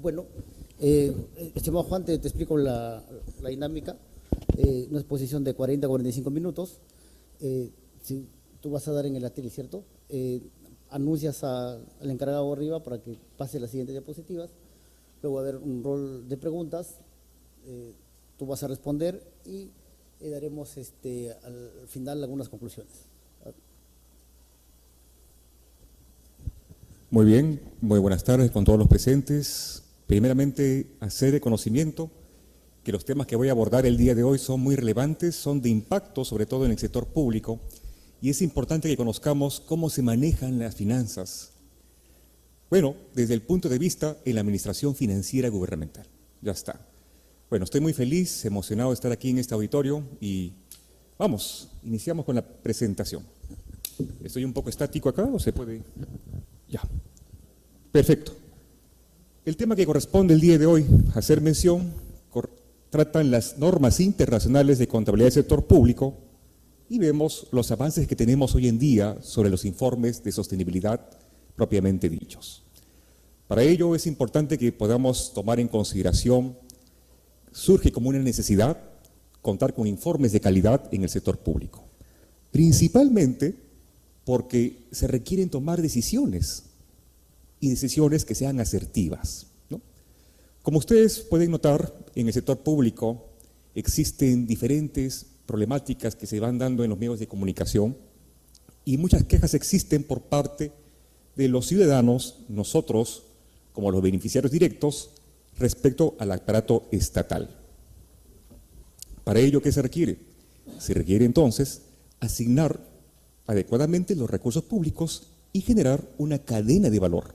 Bueno, estimado Juan, te explico la dinámica. Una exposición de 40 a 45 minutos. Si tú vas a dar en el atril, ¿cierto? Anuncias al encargado arriba para que pase las siguientes diapositivas. Luego va a haber un rol de preguntas. Tú vas a responder y daremos al final algunas conclusiones. Muy bien, muy buenas tardes con todos los presentes. Primeramente, hacer de conocimiento que los temas que voy a abordar el día de hoy son muy relevantes, son de impacto, sobre todo en el sector público, y es importante que conozcamos cómo se manejan las finanzas. Bueno, desde el punto de vista en la administración financiera gubernamental. Ya está. Bueno, estoy muy feliz, emocionado de estar aquí en este auditorio y vamos, iniciamos con la presentación. ¿Estoy un poco estático acá o se puede? Ya. Perfecto. El tema que corresponde el día de hoy a hacer mención tratan las normas internacionales de contabilidad del sector público y vemos los avances que tenemos hoy en día sobre los informes de sostenibilidad propiamente dichos. Para ello es importante que podamos tomar en consideración, surge como una necesidad contar con informes de calidad en el sector público, principalmente porque se requieren tomar decisiones y decisiones que sean asertivas, ¿no? Como ustedes pueden notar, en el sector público existen diferentes problemáticas que se van dando en los medios de comunicación y muchas quejas existen por parte de los ciudadanos, nosotros como los beneficiarios directos, respecto al aparato estatal. Para ello, ¿qué se requiere? Se requiere entonces asignar adecuadamente los recursos públicos y generar una cadena de valor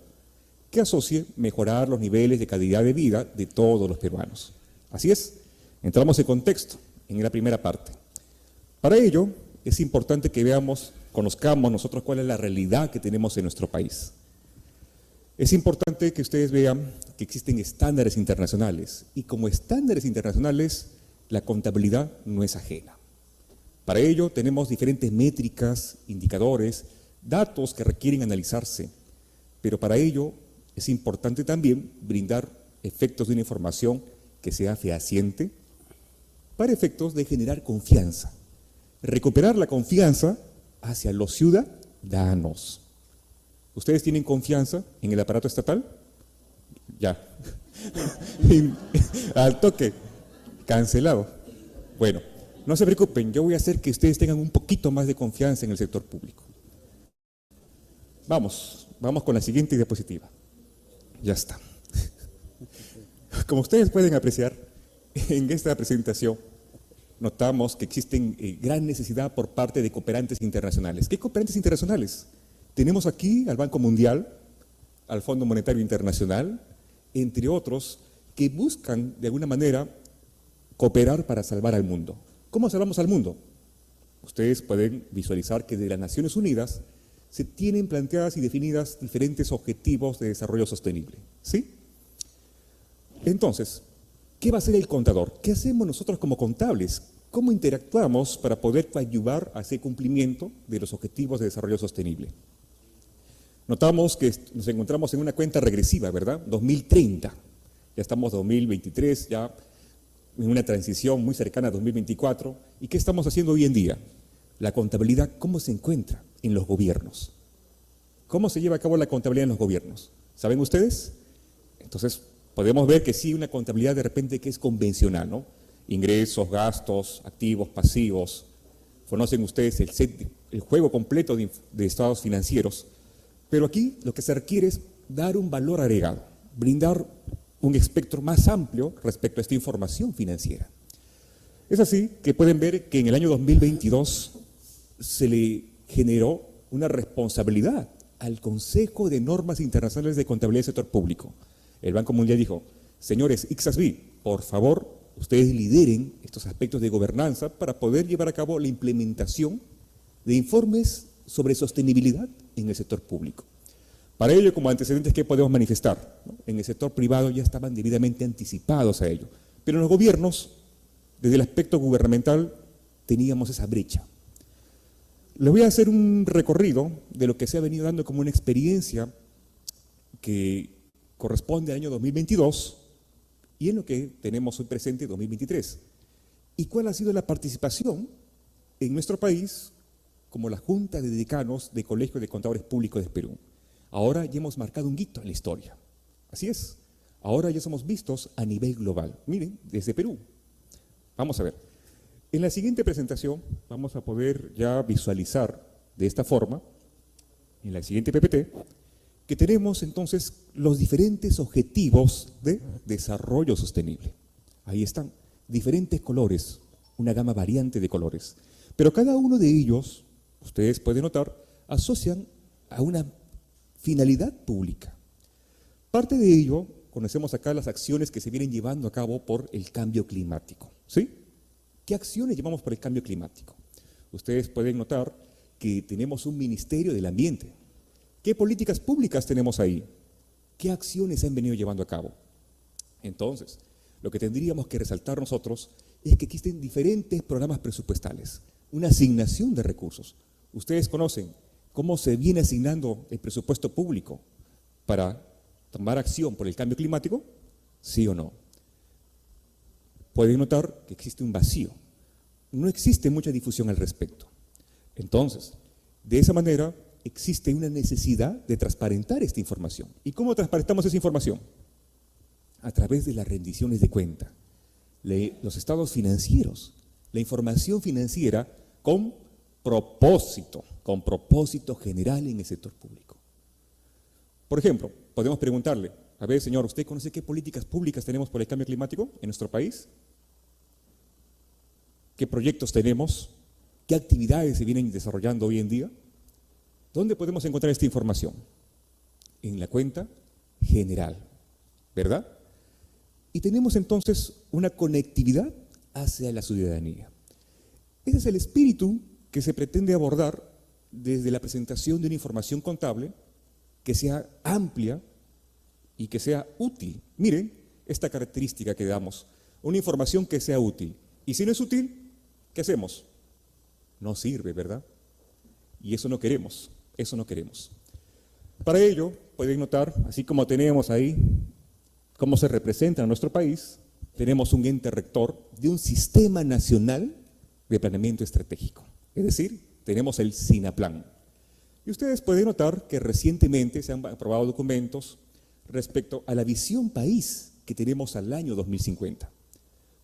que asocie mejorar los niveles de calidad de vida de todos los peruanos. Así es, entramos en contexto en la primera parte. Para ello, es importante que conozcamos nosotros cuál es la realidad que tenemos en nuestro país. Es importante que ustedes vean que existen estándares internacionales y como estándares internacionales, la contabilidad no es ajena. Para ello tenemos diferentes métricas, indicadores, datos que requieren analizarse, pero para ello es importante también brindar efectos de una información que sea fehaciente para efectos de generar confianza, recuperar la confianza hacia los ciudadanos. ¿Ustedes tienen confianza en el aparato estatal? Ya. Al toque. Cancelado. Bueno, no se preocupen, yo voy a hacer que ustedes tengan un poquito más de confianza en el sector público. Vamos con la siguiente diapositiva. Ya está. Como ustedes pueden apreciar, en esta presentación notamos que existen gran necesidad por parte de cooperantes internacionales. ¿Qué cooperantes internacionales? Tenemos aquí al Banco Mundial, al Fondo Monetario Internacional, entre otros, que buscan de alguna manera cooperar para salvar al mundo. ¿Cómo salvamos al mundo? Ustedes pueden visualizar que de las Naciones Unidas se tienen planteadas y definidas diferentes objetivos de desarrollo sostenible, ¿sí? Entonces, ¿qué va a hacer el contador? ¿Qué hacemos nosotros como contables? ¿Cómo interactuamos para poder ayudar a ese cumplimiento de los objetivos de desarrollo sostenible? Notamos que nos encontramos en una cuenta regresiva, ¿verdad? 2030. Ya estamos en 2023, ya en una transición muy cercana a 2024. ¿Y qué estamos haciendo hoy en día? La contabilidad, ¿cómo se encuentra en los gobiernos? ¿Cómo se lleva a cabo la contabilidad en los gobiernos? ¿Saben ustedes? Entonces, podemos ver que sí, una contabilidad de repente que es convencional, ¿no? Ingresos, gastos, activos, pasivos. Conocen ustedes el juego completo de estados financieros. Pero aquí lo que se requiere es dar un valor agregado, brindar un espectro más amplio respecto a esta información financiera. Es así que pueden ver que en el año 2022 se le generó una responsabilidad al Consejo de Normas Internacionales de Contabilidad del Sector Público. El Banco Mundial dijo, señores ICSASB, por favor, ustedes lideren estos aspectos de gobernanza para poder llevar a cabo la implementación de informes sobre sostenibilidad en el sector público. Para ello, como antecedentes, ¿qué podemos manifestar? En el sector privado ya estaban debidamente anticipados a ello, pero en los gobiernos, desde el aspecto gubernamental, teníamos esa brecha. Les voy a hacer un recorrido de lo que se ha venido dando como una experiencia que corresponde al año 2022 y en lo que tenemos hoy presente 2023. ¿Y cuál ha sido la participación en nuestro país como la Junta de Decanos de Colegio de Contadores Públicos del Perú? Ahora ya hemos marcado un hito en la historia. Así es. Ahora ya somos vistos a nivel global. Miren, desde Perú. Vamos a ver. En la siguiente presentación vamos a poder ya visualizar de esta forma, en la siguiente PPT, que tenemos entonces los diferentes objetivos de desarrollo sostenible. Ahí están, diferentes colores, una gama variante de colores. Pero cada uno de ellos, ustedes pueden notar, asocian a una finalidad pública. Parte de ello, conocemos acá las acciones que se vienen llevando a cabo por el cambio climático. ¿Sí? ¿Qué acciones llevamos por el cambio climático? Ustedes pueden notar que tenemos un Ministerio del Ambiente. ¿Qué políticas públicas tenemos ahí? ¿Qué acciones se han venido llevando a cabo? Entonces, lo que tendríamos que resaltar nosotros es que existen diferentes programas presupuestales, una asignación de recursos. Ustedes conocen cómo se viene asignando el presupuesto público para tomar acción por el cambio climático, ¿sí o no? Pueden notar que existe un vacío. No existe mucha difusión al respecto. Entonces, de esa manera, existe una necesidad de transparentar esta información. ¿Y cómo transparentamos esa información? A través de las rendiciones de cuenta, los estados financieros, la información financiera con propósito general en el sector público. Por ejemplo, podemos preguntarle, a ver, señor, ¿usted conoce qué políticas públicas tenemos por el cambio climático en nuestro país? ¿Qué proyectos tenemos? ¿Qué actividades se vienen desarrollando hoy en día? ¿Dónde podemos encontrar esta información? En la cuenta general, ¿verdad? Y tenemos entonces una conectividad hacia la ciudadanía. Ese es el espíritu que se pretende abordar desde la presentación de una información contable que sea amplia y que sea útil. Miren esta característica que damos, una información que sea útil. Y si no es útil, ¿qué hacemos? No sirve, ¿verdad? Y eso no queremos, eso no queremos. Para ello, pueden notar, así como tenemos ahí cómo se representa en nuestro país, tenemos un ente rector de un sistema nacional de planeamiento estratégico. Es decir, tenemos el SINAPLAN. Y ustedes pueden notar que recientemente se han aprobado documentos respecto a la visión país que tenemos al año 2050.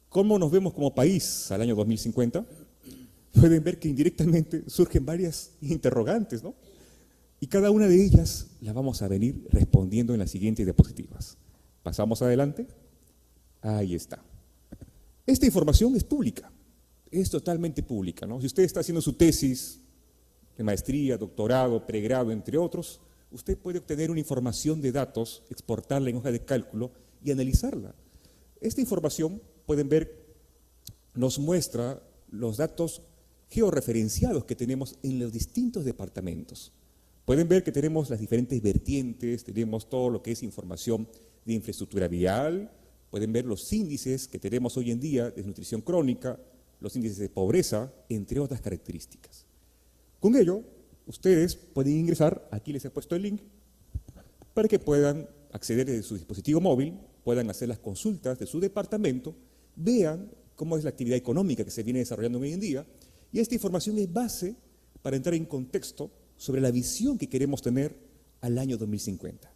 ¿Cómo nos vemos como país al año 2050? Pueden ver que indirectamente surgen varias interrogantes, ¿no? Y cada una de ellas las vamos a venir respondiendo en las siguientes diapositivas. Pasamos adelante. Ahí está. Esta información es pública, es totalmente pública, ¿no? Si usted está haciendo su tesis de maestría, doctorado, pregrado, entre otros, usted puede obtener una información de datos, exportarla en hoja de cálculo y analizarla. Esta información, pueden ver, nos muestra los datos georreferenciados que tenemos en los distintos departamentos. Pueden ver que tenemos las diferentes vertientes, tenemos todo lo que es información de infraestructura vial, pueden ver los índices que tenemos hoy en día de desnutrición crónica, los índices de pobreza, entre otras características. Con ello, ustedes pueden ingresar, aquí les he puesto el link, para que puedan acceder desde su dispositivo móvil, puedan hacer las consultas de su departamento, vean cómo es la actividad económica que se viene desarrollando hoy en día, y esta información es base para entrar en contexto sobre la visión que queremos tener al año 2050.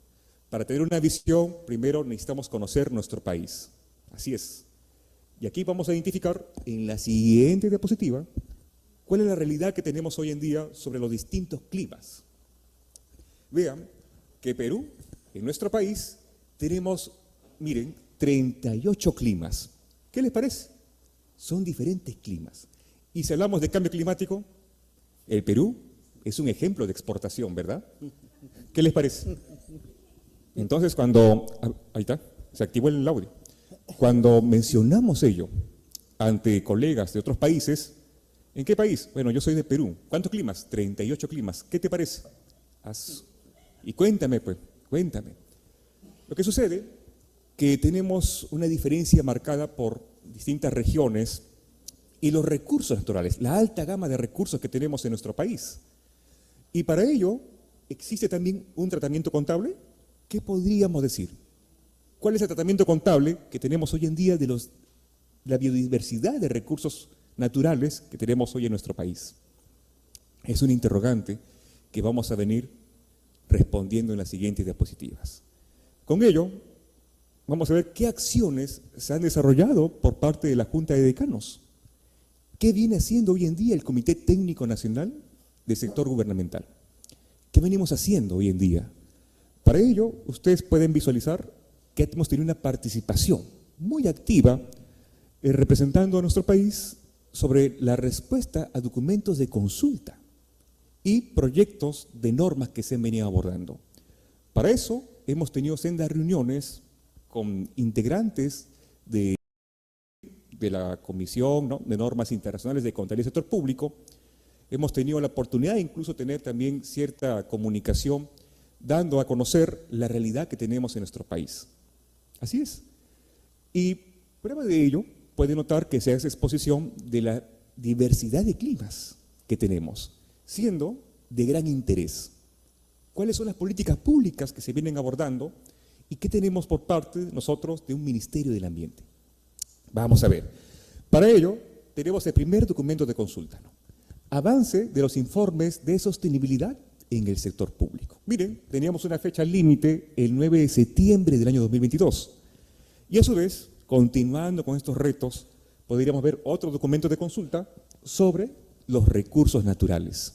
Para tener una visión, primero necesitamos conocer nuestro país. Así es. Y aquí vamos a identificar en la siguiente diapositiva cuál es la realidad que tenemos hoy en día sobre los distintos climas. Vean que Perú, en nuestro país, tenemos, miren, 38 climas. ¿Qué les parece? Son diferentes climas. Y si hablamos de cambio climático, el Perú es un ejemplo de exportación, ¿verdad? ¿Qué les parece? Entonces, ahí está, se activó el audio. Cuando mencionamos ello ante colegas de otros países, ¿en qué país? Bueno, yo soy de Perú. ¿Cuántos climas? 38 climas. ¿Qué te parece? Y cuéntame, pues, cuéntame. Lo que sucede que tenemos una diferencia marcada por distintas regiones y los recursos naturales, la alta gama de recursos que tenemos en nuestro país. Y para ello, ¿existe también un tratamiento contable? ¿Qué podríamos decir? ¿Cuál es el tratamiento contable que tenemos hoy en día de la biodiversidad de recursos naturales que tenemos hoy en nuestro país? Es un interrogante que vamos a venir respondiendo en las siguientes diapositivas. Con ello, vamos a ver qué acciones se han desarrollado por parte de la Junta de Decanos. ¿Qué viene haciendo hoy en día el Comité Técnico Nacional del Sector Gubernamental? ¿Qué venimos haciendo hoy en día? Para ello, ustedes pueden visualizar que hemos tenido una participación muy activa representando a nuestro país sobre la respuesta a documentos de consulta y proyectos de normas que se han venido abordando. Para eso hemos tenido sendas reuniones con integrantes de la Comisión, ¿no?, de Normas Internacionales de Contabilidad del Sector Público. Hemos tenido la oportunidad de incluso tener también cierta comunicación dando a conocer la realidad que tenemos en nuestro país. Así es. Y prueba de ello, puede notar que se hace exposición de la diversidad de climas que tenemos, siendo de gran interés. ¿Cuáles son las políticas públicas que se vienen abordando y qué tenemos por parte de nosotros de un Ministerio del Ambiente? Vamos a ver. Para ello, tenemos el primer documento de consulta, ¿no? Avance de los informes de sostenibilidad en el sector público. Miren, teníamos una fecha límite el 9 de septiembre del año 2022. Y a su vez, continuando con estos retos, podríamos ver otro documento de consulta sobre los recursos naturales.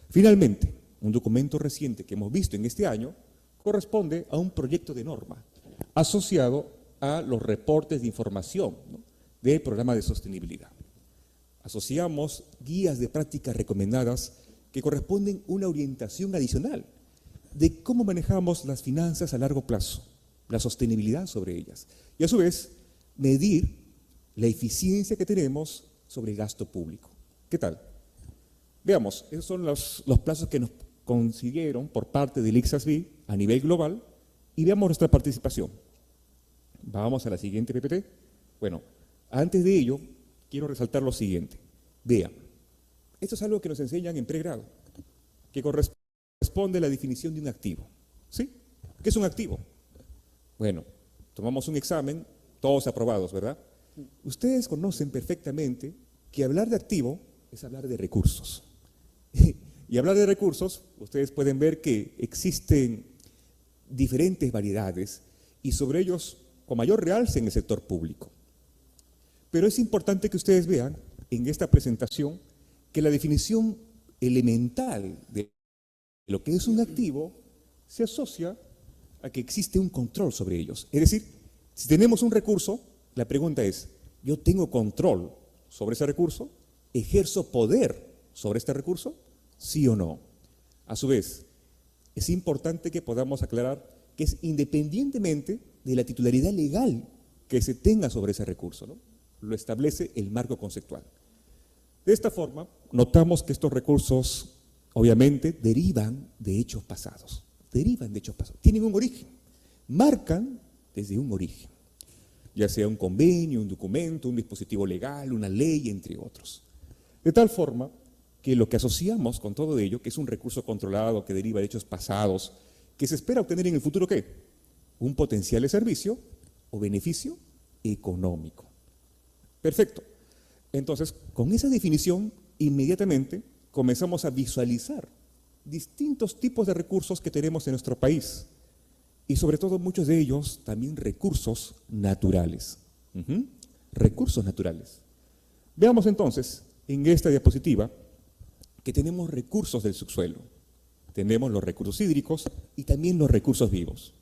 Finalmente, un documento reciente que hemos visto en este año corresponde a un proyecto de norma asociado a los reportes de información, ¿no?, del programa de sostenibilidad. Asociamos guías de prácticas recomendadas que corresponden a una orientación adicional de cómo manejamos las finanzas a largo plazo, la sostenibilidad sobre ellas, y a su vez medir la eficiencia que tenemos sobre el gasto público. ¿Qué tal? Veamos, esos son los plazos que nos consiguieron por parte del ICSASB a nivel global y veamos nuestra participación. Vamos a la siguiente PPT. Bueno, antes de ello, quiero resaltar lo siguiente. Vean, esto es algo que nos enseñan en pregrado, que corresponde a la definición de un activo. ¿Sí? ¿Qué es un activo? Bueno, tomamos un examen, todos aprobados, ¿verdad? Ustedes conocen perfectamente que hablar de activo es hablar de recursos. Y hablar de recursos, ustedes pueden ver que existen diferentes variedades y sobre ellos con mayor realce en el sector público. Pero es importante que ustedes vean en esta presentación que la definición elemental de lo que es un activo se asocia a que existe un control sobre ellos. Es decir, si tenemos un recurso, la pregunta es, ¿yo tengo control sobre ese recurso? ¿Ejerzo poder sobre este recurso? ¿Sí o no? A su vez, es importante que podamos aclarar que es independientemente de la titularidad legal que se tenga sobre ese recurso, ¿no? Lo establece el marco conceptual. De esta forma, notamos que estos recursos, obviamente, derivan de hechos pasados. Tienen un origen, marcan desde un origen, ya sea un convenio, un documento, un dispositivo legal, una ley, entre otros. De tal forma que lo que asociamos con todo ello, que es un recurso controlado que deriva de hechos pasados, que se espera obtener en el futuro, ¿qué? Un potencial de servicio o beneficio económico. Perfecto. Entonces, con esa definición, inmediatamente comenzamos a visualizar distintos tipos de recursos que tenemos en nuestro país y sobre todo muchos de ellos también recursos naturales. Recursos naturales. Veamos entonces en esta diapositiva que tenemos recursos del subsuelo. Tenemos los recursos hídricos y también los recursos vivos.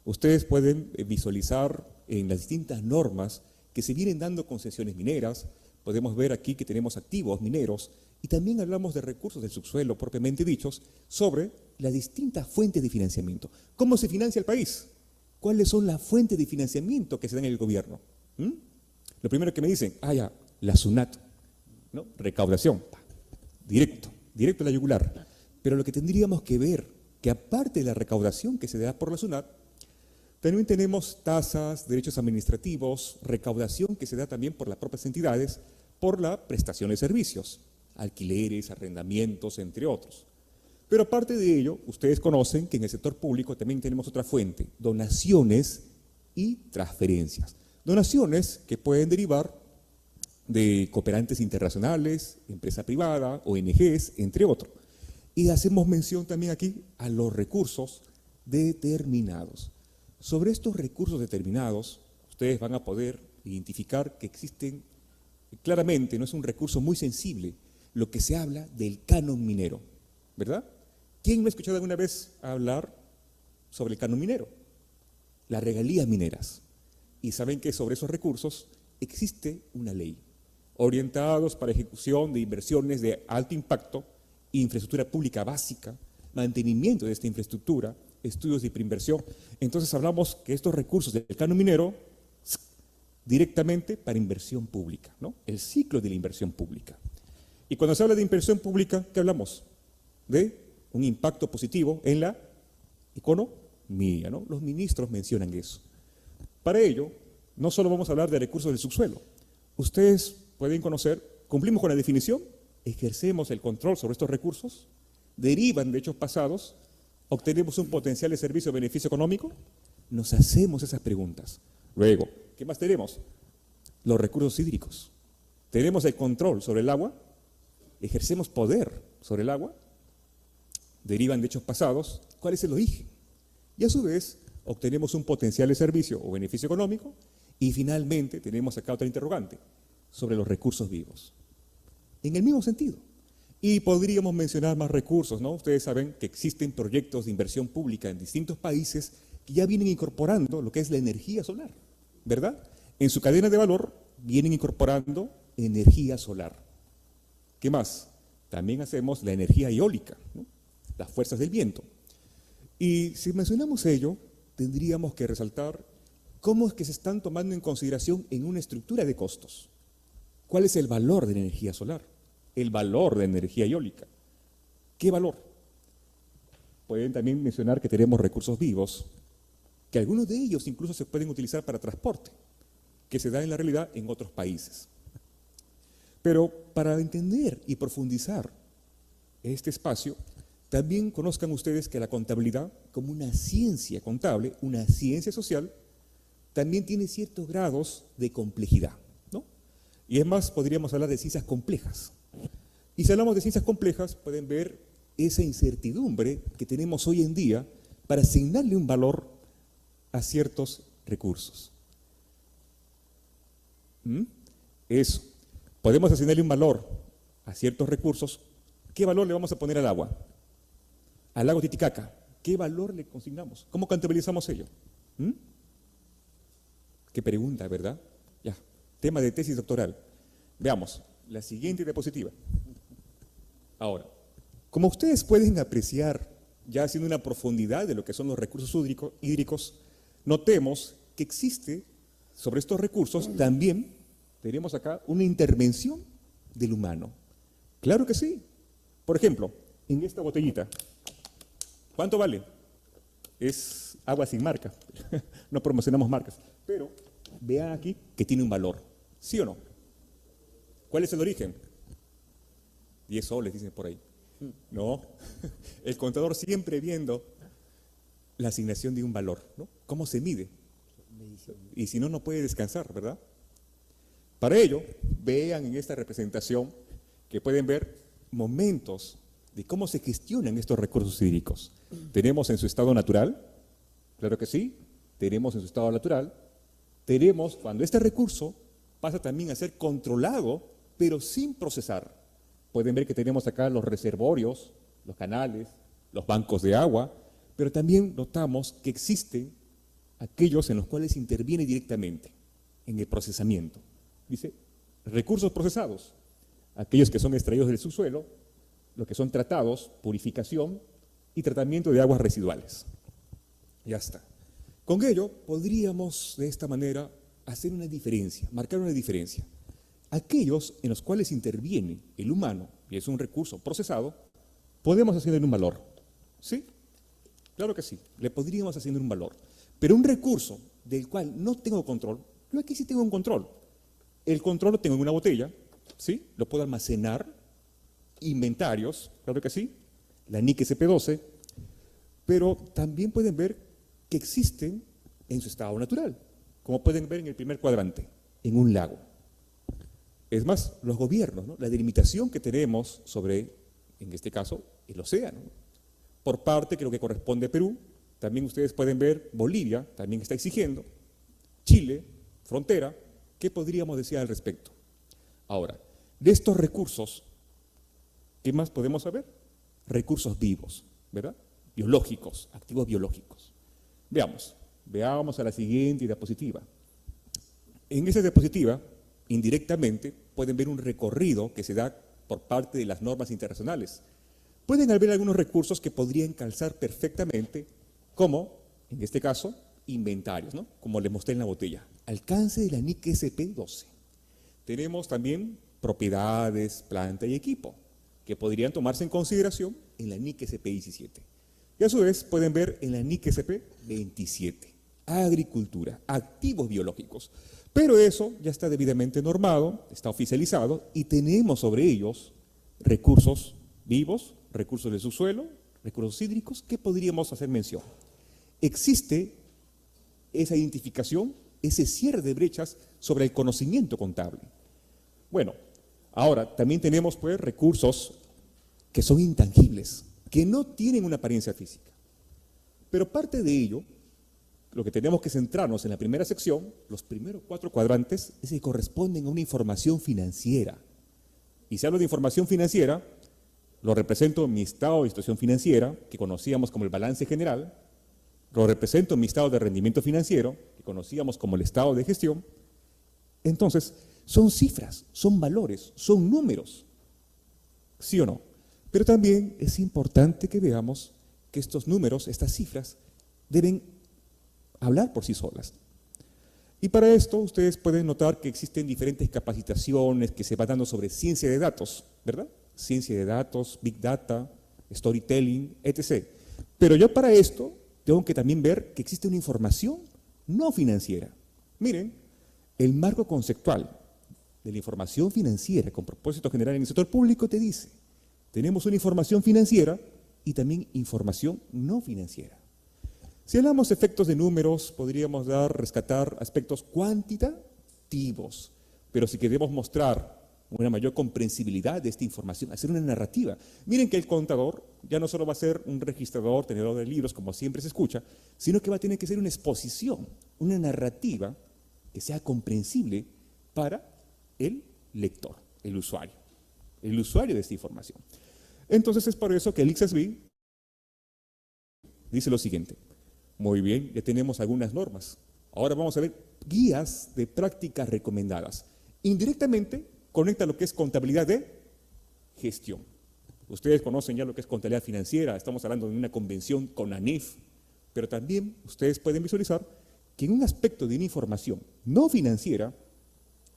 Ustedes pueden visualizar en las distintas normas que se vienen dando concesiones mineras. Podemos ver aquí que tenemos activos mineros y también hablamos de recursos del subsuelo propiamente dichos sobre las distintas fuentes de financiamiento. ¿Cómo se financia el país? ¿Cuáles son las fuentes de financiamiento que se dan en el gobierno? Lo primero que me dicen, ya, la SUNAT, ¿no? Recaudación, directo a la yugular. Pero lo que tendríamos que ver, que aparte de la recaudación que se da por la SUNAT, también tenemos tasas, derechos administrativos, recaudación que se da también por las propias entidades, por la prestación de servicios, alquileres, arrendamientos, entre otros. Pero aparte de ello, ustedes conocen que en el sector público también tenemos otra fuente, donaciones y transferencias. Donaciones que pueden derivar de cooperantes internacionales, empresa privada, ONGs, entre otros. Y hacemos mención también aquí a los recursos determinados. Sobre estos recursos determinados, ustedes van a poder identificar que existen claramente, no es un recurso muy sensible, lo que se habla del canon minero, ¿verdad? ¿Quién me ha escuchado alguna vez hablar sobre el canon minero? Las regalías mineras. Y saben que sobre esos recursos existe una ley, orientados para ejecución de inversiones de alto impacto, infraestructura pública básica, mantenimiento de esta infraestructura, estudios de preinversión. Entonces hablamos que estos recursos del canon minero directamente para inversión pública, ¿no? El ciclo de la inversión pública. Y cuando se habla de inversión pública, ¿qué hablamos? De un impacto positivo en la economía, ¿no? Los ministros mencionan eso. Para ello, no solo vamos a hablar de recursos del subsuelo. Ustedes pueden conocer, cumplimos con la definición, ejercemos el control sobre estos recursos, derivan de hechos pasados, obtenemos un potencial de servicio o beneficio económico, nos hacemos esas preguntas. Luego, ¿qué más tenemos? Los recursos hídricos. Tenemos el control sobre el agua, ejercemos poder sobre el agua, derivan de hechos pasados, ¿cuál es el origen? Y a su vez, obtenemos un potencial de servicio o beneficio económico, y finalmente tenemos acá otra interrogante, sobre los recursos vivos. En el mismo sentido. Y podríamos mencionar más recursos, ¿no? Ustedes saben que existen proyectos de inversión pública en distintos países que ya vienen incorporando lo que es la energía solar, ¿verdad? En su cadena de valor vienen incorporando energía solar. ¿Qué más? También hacemos la energía eólica, ¿no? Las fuerzas del viento. Y si mencionamos ello, tendríamos que resaltar cómo es que se están tomando en consideración en una estructura de costos. ¿Cuál es el valor de la energía solar? El valor de energía eólica. ¿Qué valor? Pueden también mencionar que tenemos recursos vivos, que algunos de ellos incluso se pueden utilizar para transporte, que se da en la realidad en otros países. Pero para entender y profundizar este espacio, también conozcan ustedes que la contabilidad, como una ciencia contable, una ciencia social, también tiene ciertos grados de complejidad, ¿no? Y es más, podríamos hablar de ciencias complejas. Y si hablamos de ciencias complejas, pueden ver esa incertidumbre que tenemos hoy en día para asignarle un valor a ciertos recursos. Eso. Podemos asignarle un valor a ciertos recursos. ¿Qué valor le vamos a poner al agua? Al lago Titicaca. ¿Qué valor le consignamos? ¿Cómo contabilizamos ello? Qué pregunta, ¿verdad? Ya. Tema de tesis doctoral. Veamos. La siguiente diapositiva. Ahora, como ustedes pueden apreciar, ya haciendo una profundidad de lo que son los recursos hídricos, notemos que existe sobre estos recursos también, tenemos acá una intervención del humano. Claro que sí. Por ejemplo, en esta botellita, ¿cuánto vale? Es agua sin marca. No promocionamos marcas. Pero vean aquí que tiene un valor. ¿Sí o no? ¿Cuál es el origen? 10 soles, dicen por ahí. No. El contador siempre viendo la asignación de un valor, ¿no? ¿Cómo se mide? Y si no, no puede descansar, ¿verdad? Para ello, vean en esta representación que pueden ver momentos de cómo se gestionan estos recursos hídricos. Tenemos en su estado natural, claro que sí, tenemos en su estado natural, tenemos cuando este recurso pasa también a ser controlado, pero sin procesar. Pueden ver que tenemos acá los reservorios, los canales, los bancos de agua, pero también notamos que existen aquellos en los cuales interviene directamente en el procesamiento. Dice, recursos procesados, aquellos que son extraídos del subsuelo, los que son tratados, purificación y tratamiento de aguas residuales. Ya está. Con ello podríamos de esta manera hacer una diferencia, marcar una diferencia. Aquellos en los cuales interviene el humano, y es un recurso procesado, podemos hacerle un valor. ¿Sí? Claro que sí, le podríamos hacer un valor. Pero un recurso del cual no tengo control, yo aquí sí tengo un control. El control lo tengo en una botella, ¿sí? Lo puedo almacenar, inventarios, claro que sí. la NIC SP12, pero también pueden ver que existen en su estado natural, como pueden ver en el primer cuadrante, en un lago. Es más, los gobiernos, ¿no? La delimitación que tenemos sobre, en este caso, el océano. Por parte que lo que corresponde a Perú, también ustedes pueden ver Bolivia, también está exigiendo, Chile, frontera, ¿qué podríamos decir al respecto? Ahora, de estos recursos, ¿qué más podemos saber? Recursos vivos, ¿verdad? Biológicos, activos biológicos. Veamos a la siguiente diapositiva. En esa diapositiva, indirectamente, pueden ver un recorrido que se da por parte de las normas internacionales. Pueden haber algunos recursos que podrían calzar perfectamente, como, en este caso, inventarios, ¿no? Como les mostré en la botella. Alcance de la NIC SP12. Tenemos también propiedades, planta y equipo, que podrían tomarse en consideración en la NIC SP17. Y a su vez pueden ver en la NIC SP27, agricultura, activos biológicos. Pero eso ya está debidamente normado, está oficializado y tenemos sobre ellos recursos vivos, recursos de subsuelo, recursos hídricos, que podríamos hacer mención. Existe esa identificación, ese cierre de brechas sobre el conocimiento contable. Bueno, ahora también tenemos pues recursos que son intangibles, que no tienen una apariencia física. Pero parte de ello, lo que tenemos que centrarnos en la primera sección, los primeros 4 cuadrantes, es que corresponden a una información financiera. Y si hablo de información financiera, lo represento en mi estado de situación financiera, que conocíamos como el balance general, lo represento en mi estado de rendimiento financiero, que conocíamos como el estado de gestión. Entonces, son cifras, son valores, son números, ¿sí o no? Pero también es importante que veamos que estos números, estas cifras, deben hablar por sí solas. Y para esto ustedes pueden notar que existen diferentes capacitaciones que se van dando sobre ciencia de datos, ¿verdad? Ciencia de datos, Big Data, Storytelling, etc. Pero yo para esto tengo que también ver que existe una información no financiera. Miren, el marco conceptual de la información financiera con propósito general en el sector público te dice, tenemos una información financiera y también información no financiera. Si hablamos de efectos de números, podríamos rescatar aspectos cuantitativos, pero si queremos mostrar una mayor comprensibilidad de esta información, hacer una narrativa. Miren que el contador ya no solo va a ser un registrador, tenedor de libros, como siempre se escucha, sino que va a tener que ser una exposición, una narrativa que sea comprensible para el lector, el usuario de esta información. Entonces es por eso que el ICSB dice lo siguiente. Muy bien, ya tenemos algunas normas. Ahora vamos a ver guías de prácticas recomendadas. Indirectamente conecta lo que es contabilidad de gestión. Ustedes conocen ya lo que es contabilidad financiera, estamos hablando de una convención con ANIF, pero también ustedes pueden visualizar que en un aspecto de una información no financiera,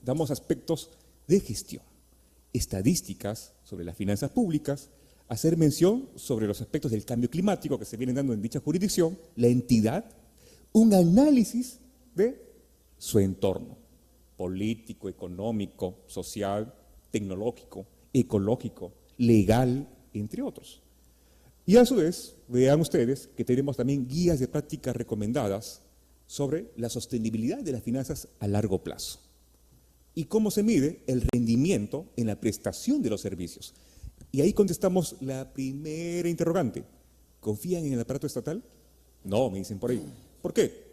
damos aspectos de gestión, estadísticas sobre las finanzas públicas, hacer mención sobre los aspectos del cambio climático que se vienen dando en dicha jurisdicción, la entidad, un análisis de su entorno político, económico, social, tecnológico, ecológico, legal, entre otros. Y a su vez, vean ustedes que tenemos también guías de prácticas recomendadas sobre la sostenibilidad de las finanzas a largo plazo y cómo se mide el rendimiento en la prestación de los servicios. Y ahí contestamos la primera interrogante. ¿Confían en el aparato estatal? No, me dicen por ahí. ¿Por qué?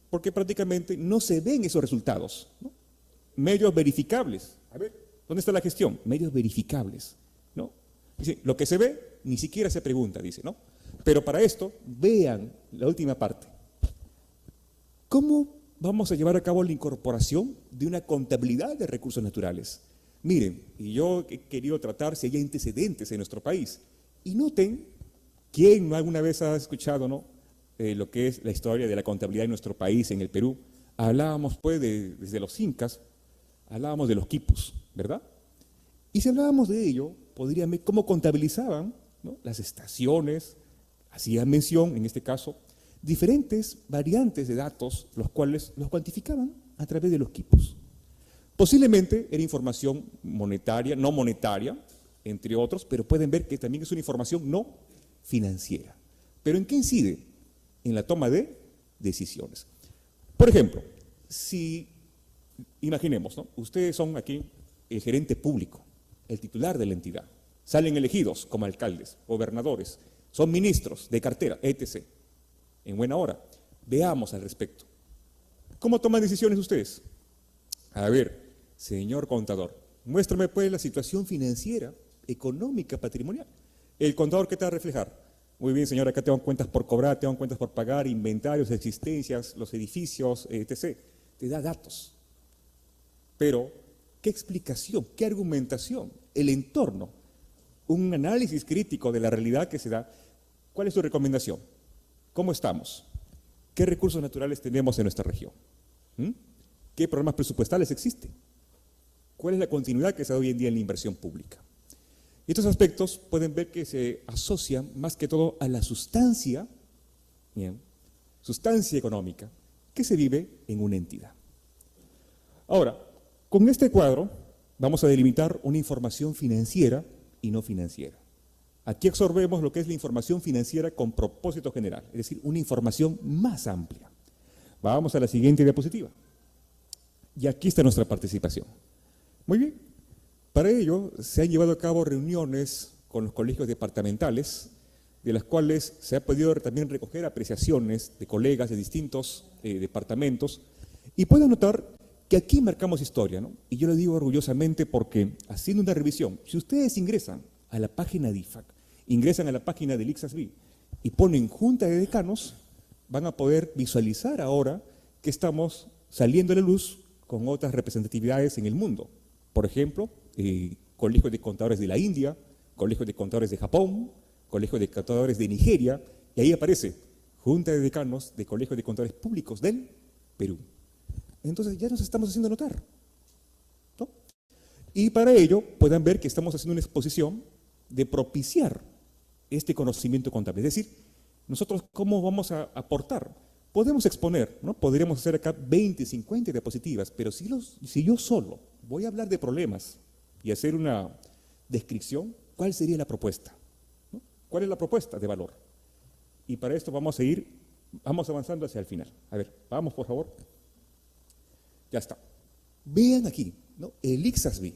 Porque prácticamente no se ven esos resultados, ¿no? Medios verificables. A ver, ¿dónde está la gestión? Medios verificables, ¿no? Dice, lo que se ve ni siquiera se pregunta, dice, ¿no? Pero para esto, vean la última parte. ¿Cómo vamos a llevar a cabo la incorporación de una contabilidad de recursos naturales? Miren, y yo he querido tratar si hay antecedentes en nuestro país. Y noten, ¿quién no alguna vez ha escuchado, ¿no? Lo que es la historia de la contabilidad en nuestro país, en el Perú? Hablábamos, pues, desde los incas, hablábamos de los quipus, ¿verdad? Y si hablábamos de ello, podrían ver cómo contabilizaban, ¿no? Las estaciones, hacían mención, en este caso, diferentes variantes de datos, los cuales los cuantificaban a través de los quipus. Posiblemente era información monetaria, no monetaria, entre otros, pero pueden ver que también es una información no financiera. ¿Pero en qué incide? En la toma de decisiones. Por ejemplo, si imaginemos, ¿no? Ustedes son aquí el gerente público, el titular de la entidad. Salen elegidos como alcaldes, gobernadores, son ministros de cartera, etc. En buena hora, veamos al respecto. ¿Cómo toman decisiones ustedes? A ver, señor contador, muéstrame pues la situación financiera, económica, patrimonial. ¿El contador qué te va a reflejar? Muy bien, señor, acá tengo cuentas por cobrar, tengo cuentas por pagar, inventarios, existencias, los edificios, etc. Te da datos. Pero, ¿qué explicación? ¿Qué argumentación? El entorno. Un análisis crítico de la realidad que se da. ¿Cuál es tu recomendación? ¿Cómo estamos? ¿Qué recursos naturales tenemos en nuestra región? ¿Qué programas presupuestales existen? ¿Cuál es la continuidad que se da hoy en día en la inversión pública? Y estos aspectos pueden ver que se asocian más que todo a la sustancia, bien, sustancia económica que se vive en una entidad. Ahora, con este cuadro vamos a delimitar una información financiera y no financiera. Aquí absorbemos lo que es la información financiera con propósito general, es decir, una información más amplia. Vamos a la siguiente diapositiva. Y aquí está nuestra participación. Muy bien. Para ello se han llevado a cabo reuniones con los colegios departamentales, de las cuales se ha podido también recoger apreciaciones de colegas de distintos departamentos, y pueden notar que aquí marcamos historia, ¿no? Y yo lo digo orgullosamente porque, haciendo una revisión, si ustedes ingresan a la página de IFAC, ingresan a la página del ICSASB y ponen Junta de Decanos, van a poder visualizar ahora que estamos saliendo a la luz con otras representatividades en el mundo. Por ejemplo, colegios de contadores de la India, colegios de contadores de Japón, colegios de contadores de Nigeria, y ahí aparece Junta de Decanos de Colegios de Contadores Públicos del Perú. Entonces ya nos estamos haciendo notar, ¿no? Y para ello puedan ver que estamos haciendo una exposición de propiciar este conocimiento contable. Es decir, nosotros cómo vamos a aportar. Podemos exponer, ¿no? Podríamos hacer acá 20, 50 diapositivas, pero si yo solo voy a hablar de problemas y hacer una descripción, ¿cuál sería la propuesta? ¿No? ¿Cuál es la propuesta de valor? Y para esto vamos avanzando hacia el final. A ver, vamos por favor. Ya está. Vean aquí, ¿no? El ICSASB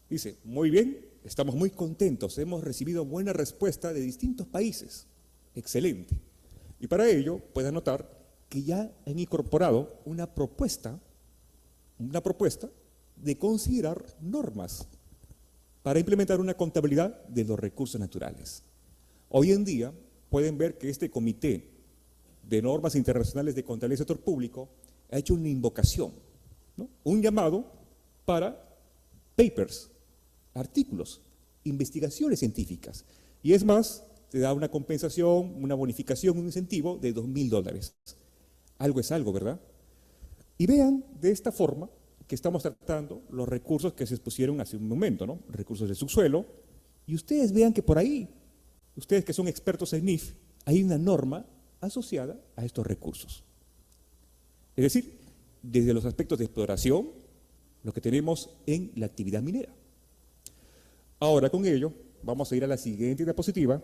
dice, muy bien, estamos muy contentos, hemos recibido buena respuesta de distintos países. Excelente. Y para ello, pueden notar que ya han incorporado una propuesta de considerar normas para implementar una contabilidad de los recursos naturales. Hoy en día pueden ver que este Comité de Normas Internacionales de Contabilidad del Sector Público ha hecho una invocación, ¿no? Un llamado para papers, artículos, investigaciones científicas. Y es más, te da una compensación, una bonificación, un incentivo de $2.000. Algo es algo, ¿verdad? Y vean de esta forma que estamos tratando los recursos que se expusieron hace un momento, ¿no? Recursos de subsuelo. Y ustedes vean que por ahí, ustedes que son expertos en NIF, hay una norma asociada a estos recursos. Es decir, desde los aspectos de exploración, lo que tenemos en la actividad minera. Ahora con ello, vamos a ir a la siguiente diapositiva,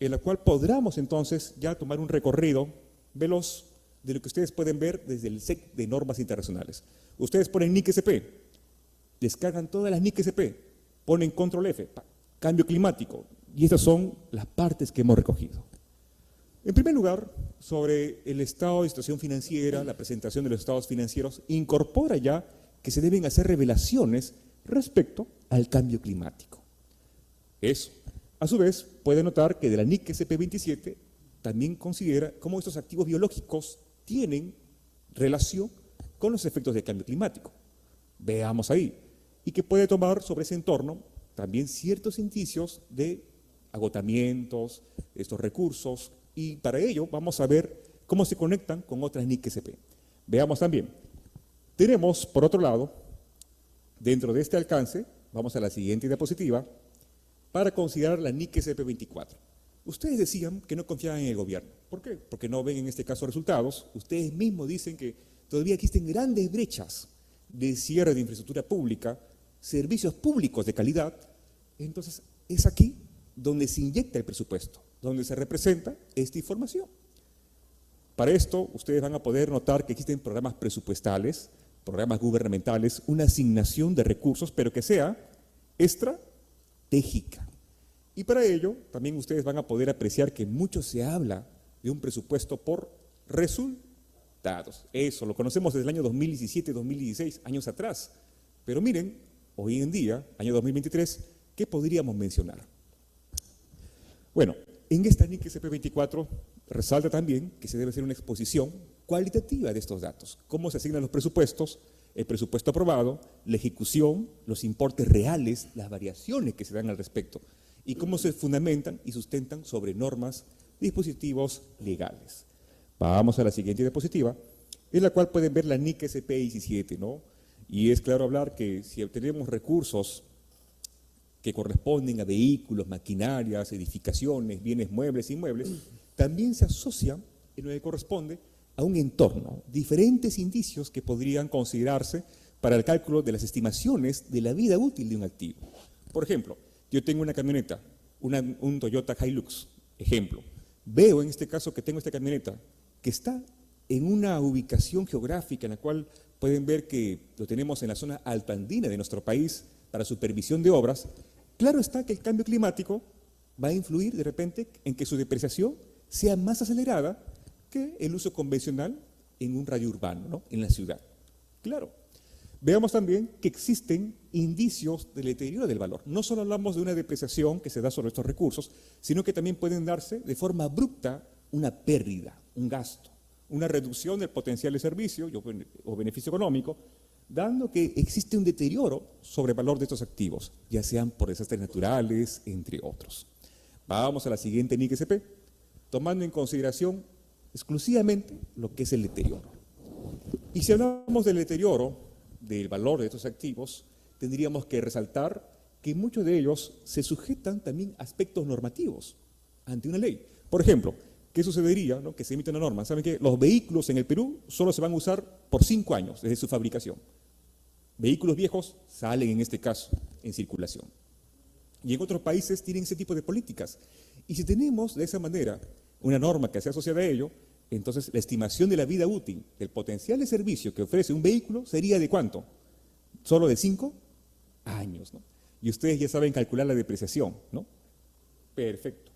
en la cual podremos entonces ya tomar un recorrido veloz de lo que ustedes pueden ver desde el SEC de normas internacionales. Ustedes ponen NIC-SP, descargan todas las NIC-SP, ponen control F, cambio climático, y estas son las partes que hemos recogido. En primer lugar, sobre el estado de situación financiera, la presentación de los estados financieros, incorpora ya que se deben hacer revelaciones respecto al cambio climático. Eso. A su vez, puede notar que de la NIC-SP 27 también considera cómo estos activos biológicos tienen relación con los efectos del cambio climático. Veamos ahí. Y que puede tomar sobre ese entorno también ciertos indicios de agotamientos, estos recursos, y para ello vamos a ver cómo se conectan con otras NIC-SP. Veamos también. Tenemos, por otro lado, dentro de este alcance, vamos a la siguiente diapositiva, para considerar la NIC-SP 24. Ustedes decían que no confiaban en el gobierno. ¿Por qué? Porque no ven en este caso resultados. Ustedes mismos dicen que todavía existen grandes brechas de cierre de infraestructura pública, servicios públicos de calidad. Entonces, es aquí donde se inyecta el presupuesto. donde se representa esta información. Para esto, ustedes van a poder notar que existen programas presupuestales, programas gubernamentales, una asignación de recursos, pero que sea estratégica. Y para ello, también ustedes van a poder apreciar que mucho se habla de un presupuesto por resultados. Eso lo conocemos desde el año 2017, 2016, años atrás. Pero miren, hoy en día, año 2023, ¿qué podríamos mencionar? Bueno, en esta NIC SP24 resalta también que se debe hacer una exposición cualitativa de estos datos. Cómo se asignan los presupuestos, el presupuesto aprobado, la ejecución, los importes reales, las variaciones que se dan al respecto y cómo se fundamentan y sustentan sobre normas, dispositivos legales. Vamos a la siguiente diapositiva, en la cual pueden ver la NIC SP17, ¿no? Y es claro hablar que si tenemos recursos que corresponden a vehículos, maquinarias, edificaciones, bienes muebles, inmuebles, también se asocia en lo que corresponde a un entorno, diferentes indicios que podrían considerarse para el cálculo de las estimaciones de la vida útil de un activo. Por ejemplo, yo tengo una camioneta, un Toyota Hilux, ejemplo. Veo en este caso que tengo esta camioneta que está en una ubicación geográfica en la cual pueden ver que lo tenemos en la zona altoandina de nuestro país para supervisión de obras. Claro está que el cambio climático va a influir de repente en que su depreciación sea más acelerada que el uso convencional en un radio urbano, ¿no? En la ciudad. Claro. Veamos también que existen indicios del deterioro del valor. No solo hablamos de una depreciación que se da sobre estos recursos, sino que también pueden darse de forma abrupta una pérdida, un gasto, una reducción del potencial de servicio o beneficio económico, dando que existe un deterioro sobre el valor de estos activos, ya sean por desastres naturales, entre otros. Vamos a la siguiente NIC SP, tomando en consideración exclusivamente lo que es el deterioro. Y si hablamos del deterioro del valor de estos activos, tendríamos que resaltar que muchos de ellos se sujetan también a aspectos normativos ante una ley. Por ejemplo, ¿qué sucedería, no? Que se emite una norma? ¿Saben qué? Los vehículos en el Perú solo se van a usar por 5 años desde su fabricación. Vehículos viejos salen en este caso en circulación. Y en otros países tienen ese tipo de políticas. Y si tenemos de esa manera una norma que sea asociada a ello, entonces la estimación de la vida útil del potencial de servicio que ofrece un vehículo sería ¿de cuánto? Solo de 5 años, ¿no? Y ustedes ya saben calcular la depreciación, ¿no? Perfecto.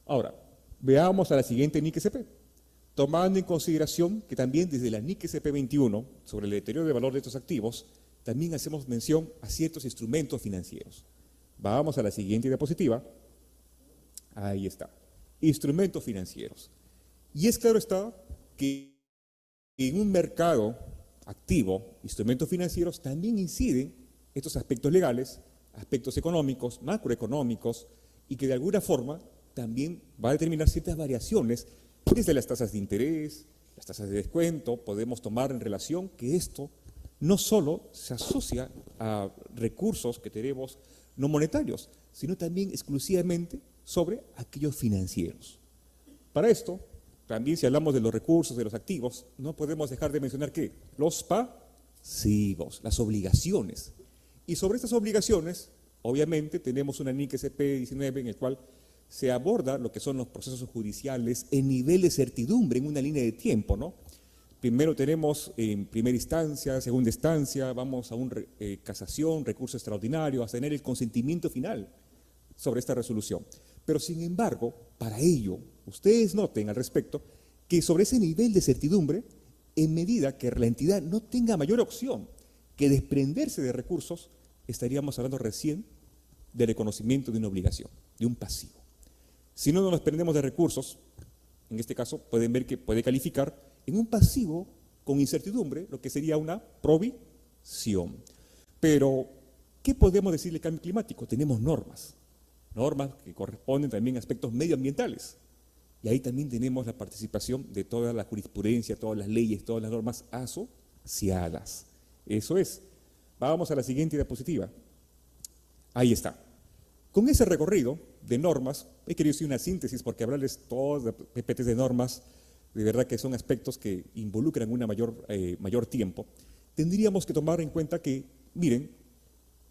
Ahora, veamos a la siguiente NIC SP, tomando en consideración que también desde la NIC SP 21, sobre el deterioro de valor de estos activos, también hacemos mención a ciertos instrumentos financieros. Vamos a la siguiente diapositiva. Ahí está. Instrumentos financieros. Y es claro está que en un mercado activo, instrumentos financieros también inciden estos aspectos legales, aspectos económicos, macroeconómicos, y que de alguna forma también va a determinar ciertas variaciones desde las tasas de interés, las tasas de descuento. Podemos tomar en relación que esto no solo se asocia a recursos que tenemos no monetarios, sino también exclusivamente sobre aquellos financieros. Para esto, también si hablamos de los recursos, de los activos, no podemos dejar de mencionar que los pasivos, las obligaciones. Y sobre estas obligaciones, obviamente, tenemos una NIC SP19 en el cual se aborda lo que son los procesos judiciales en nivel de certidumbre, en una línea de tiempo, ¿no? Primero tenemos en primera instancia, segunda instancia, vamos a una casación, recurso extraordinario, a tener el consentimiento final sobre esta resolución. Pero sin embargo, para ello, ustedes noten al respecto que sobre ese nivel de certidumbre, en medida que la entidad no tenga mayor opción que desprenderse de recursos, estaríamos hablando recién del reconocimiento de una obligación, de un pasivo. Si no nos desprendemos de recursos, en este caso pueden ver que puede calificar en un pasivo con incertidumbre, lo que sería una provisión. Pero, ¿qué podemos decir del cambio climático? Tenemos normas que corresponden también a aspectos medioambientales. Y ahí también tenemos la participación de toda la jurisprudencia, todas las leyes, todas las normas asociadas. Eso es. Vamos a la siguiente diapositiva. Ahí está. Con ese recorrido de normas, he querido hacer una síntesis porque hablarles todos de PPTs de normas, de verdad que son aspectos que involucran un mayor tiempo. Tendríamos que tomar en cuenta que, miren,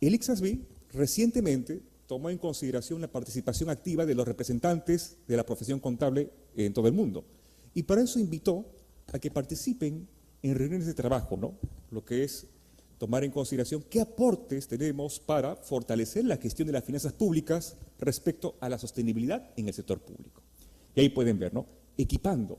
el ICSASB recientemente tomó en consideración la participación activa de los representantes de la profesión contable en todo el mundo. Y para eso invitó a que participen en reuniones de trabajo, ¿no? Lo que es tomar en consideración qué aportes tenemos para fortalecer la gestión de las finanzas públicas respecto a la sostenibilidad en el sector público. Y ahí pueden ver, ¿no? Equipando,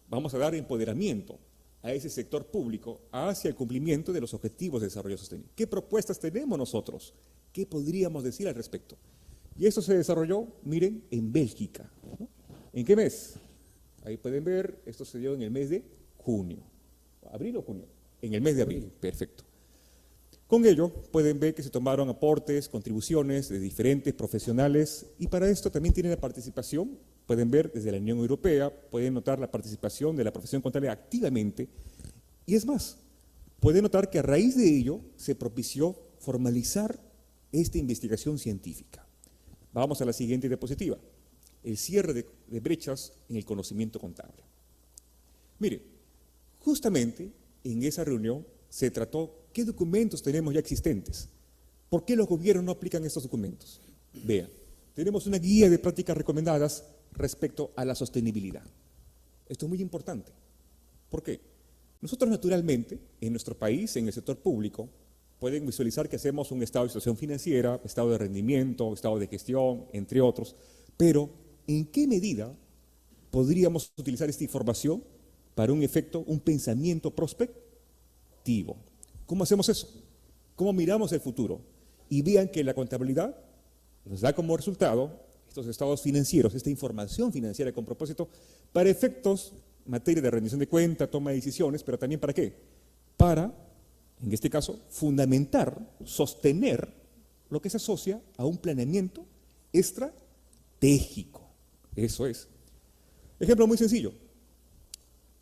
vamos a dar empoderamiento a ese sector público hacia el cumplimiento de los objetivos de desarrollo sostenible. ¿Qué propuestas tenemos nosotros? ¿Qué podríamos decir al respecto? Y esto se desarrolló, miren, en Bélgica, ¿no? ¿En qué mes? Ahí pueden ver, esto se dio en el mes de junio. ¿Abril o junio? En el mes de abril, perfecto. Con ello pueden ver que se tomaron aportes, contribuciones de diferentes profesionales y para esto también tienen la participación, pueden ver desde la Unión Europea, pueden notar la participación de la profesión contable activamente y es más, pueden notar que a raíz de ello se propició formalizar esta investigación científica. Vamos a la siguiente diapositiva, el cierre de brechas en el conocimiento contable. Mire, justamente en esa reunión se trató qué documentos tenemos ya existentes. ¿Por qué los gobiernos no aplican estos documentos? Vean, tenemos una guía de prácticas recomendadas respecto a la sostenibilidad. Esto es muy importante. ¿Por qué? Nosotros naturalmente, en nuestro país, en el sector público, pueden visualizar que hacemos un estado de situación financiera, estado de rendimiento, estado de gestión, entre otros, pero ¿en qué medida podríamos utilizar esta información para un efecto, un pensamiento prospectivo? ¿Cómo hacemos eso? ¿Cómo miramos el futuro? Y vean que la contabilidad nos da como resultado estos estados financieros, esta información financiera con propósito para efectos, materia de rendición de cuenta, toma de decisiones, pero también ¿para qué? Para, en este caso, fundamentar, sostener lo que se asocia a un planeamiento estratégico. Eso es. Ejemplo muy sencillo.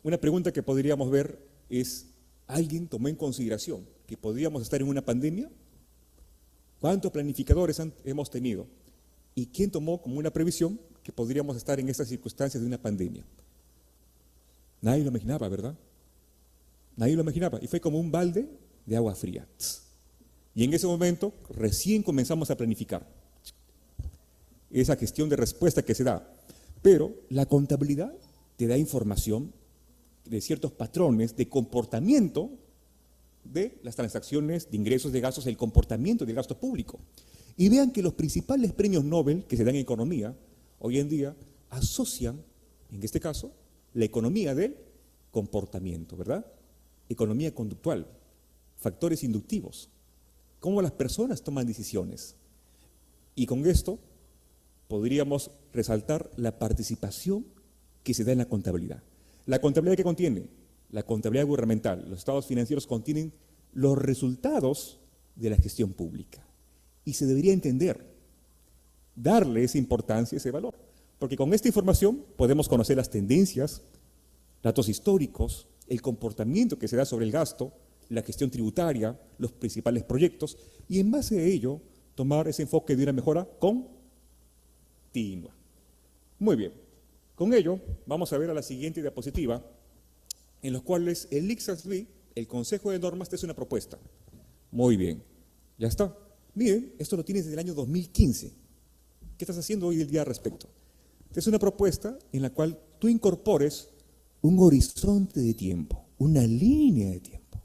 Una pregunta que podríamos ver es, ¿alguien tomó en consideración que podríamos estar en una pandemia? ¿Cuántos planificadores hemos tenido? ¿Y quién tomó como una previsión que podríamos estar en estas circunstancias de una pandemia? Nadie lo imaginaba, ¿verdad? Nadie lo imaginaba. Y fue como un balde de agua fría. Y en ese momento recién comenzamos a planificar esa gestión de respuesta que se da. Pero la contabilidad te da información de ciertos patrones de comportamiento de las transacciones de ingresos, de gastos, el comportamiento del gasto público. Y vean que los principales premios Nobel que se dan en economía hoy en día asocian, en este caso, la economía del comportamiento, ¿verdad? Economía conductual, factores inductivos, cómo las personas toman decisiones. Y con esto podríamos resaltar la participación que se da en la contabilidad. ¿La contabilidad qué contiene? La contabilidad gubernamental, los estados financieros contienen los resultados de la gestión pública. Y se debería entender, darle esa importancia, ese valor. Porque con esta información podemos conocer las tendencias, datos históricos, el comportamiento que se da sobre el gasto, la gestión tributaria, los principales proyectos, y en base a ello tomar ese enfoque de una mejora continua. Muy bien. Con ello, vamos a ver a la siguiente diapositiva, en los cuales el ICSASB, el Consejo de Normas, te hace una propuesta. Muy bien, ya está. Miren, esto lo tienes desde el año 2015. ¿Qué estás haciendo hoy el día al respecto? Te hace una propuesta en la cual tú incorpores un horizonte de tiempo, una línea de tiempo,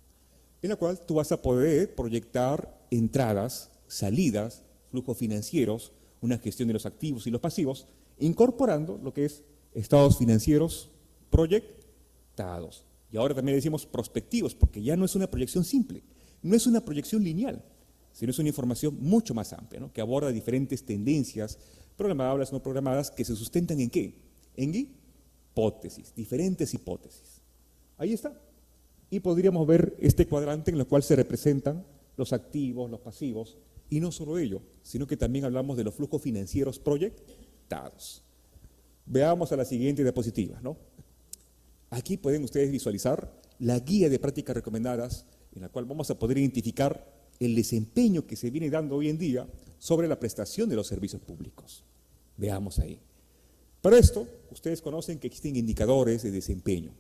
en la cual tú vas a poder proyectar entradas, salidas, flujos financieros, una gestión de los activos y los pasivos, incorporando lo que es estados financieros proyectados. Y ahora también decimos prospectivos, porque ya no es una proyección simple, no es una proyección lineal, sino es una información mucho más amplia, ¿no? Que aborda diferentes tendencias, programables, no programadas, que se sustentan ¿en qué? En hipótesis, diferentes hipótesis. Ahí está. Y podríamos ver este cuadrante en el cual se representan los activos, los pasivos, y no solo ello, sino que también hablamos de los flujos financieros proyectados. Veamos a la siguiente diapositiva, ¿no? Aquí pueden ustedes visualizar la guía de prácticas recomendadas, en la cual vamos a poder identificar el desempeño que se viene dando hoy en día sobre la prestación de los servicios públicos. Veamos ahí. Para esto, ustedes conocen que existen indicadores de desempeño.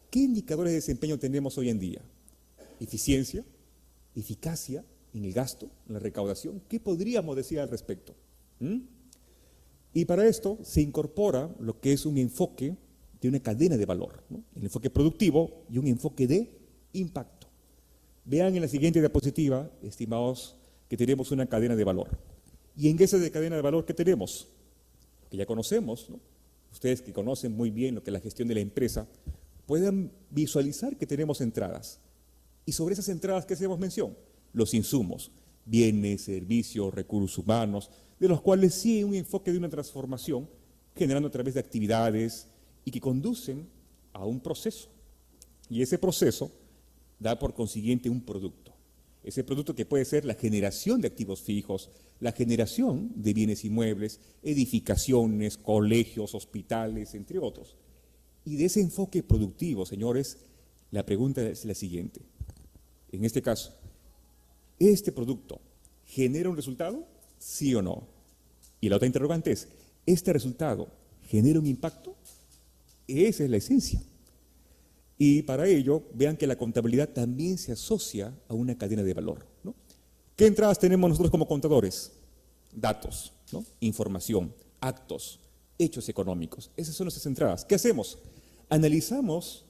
¿Qué indicadores de desempeño tenemos hoy en día? Eficiencia, eficacia en el gasto, en la recaudación. ¿Qué podríamos decir al respecto? ¿Mm? Y para esto se incorpora lo que es un enfoque de una cadena de valor, ¿no? El enfoque productivo y un enfoque de impacto. Vean en la siguiente diapositiva, estimados, que tenemos una cadena de valor. Y en esa cadena de valor, ¿qué tenemos? Que ya conocemos, ¿no? Ustedes que conocen muy bien lo que es la gestión de la empresa, puedan visualizar que tenemos entradas. Y sobre esas entradas, ¿qué hacemos mención? Los insumos, bienes, servicios, recursos humanos, de los cuales sí hay un enfoque de una transformación, generando a través de actividades y que conducen a un proceso. Y ese proceso da por consiguiente un producto. Ese producto que puede ser la generación de activos fijos, la generación de bienes inmuebles, edificaciones, colegios, hospitales, entre otros. Y de ese enfoque productivo, señores, la pregunta es la siguiente. En este caso, ¿este producto genera un resultado? ¿Sí o no? Y la otra interrogante es, ¿este resultado genera un impacto? Esa es la esencia. Y para ello, vean que la contabilidad también se asocia a una cadena de valor, ¿no? ¿Qué entradas tenemos nosotros como contadores? Datos, ¿no? Información, actos, hechos económicos. Esas son nuestras entradas. ¿Qué hacemos? Analizamos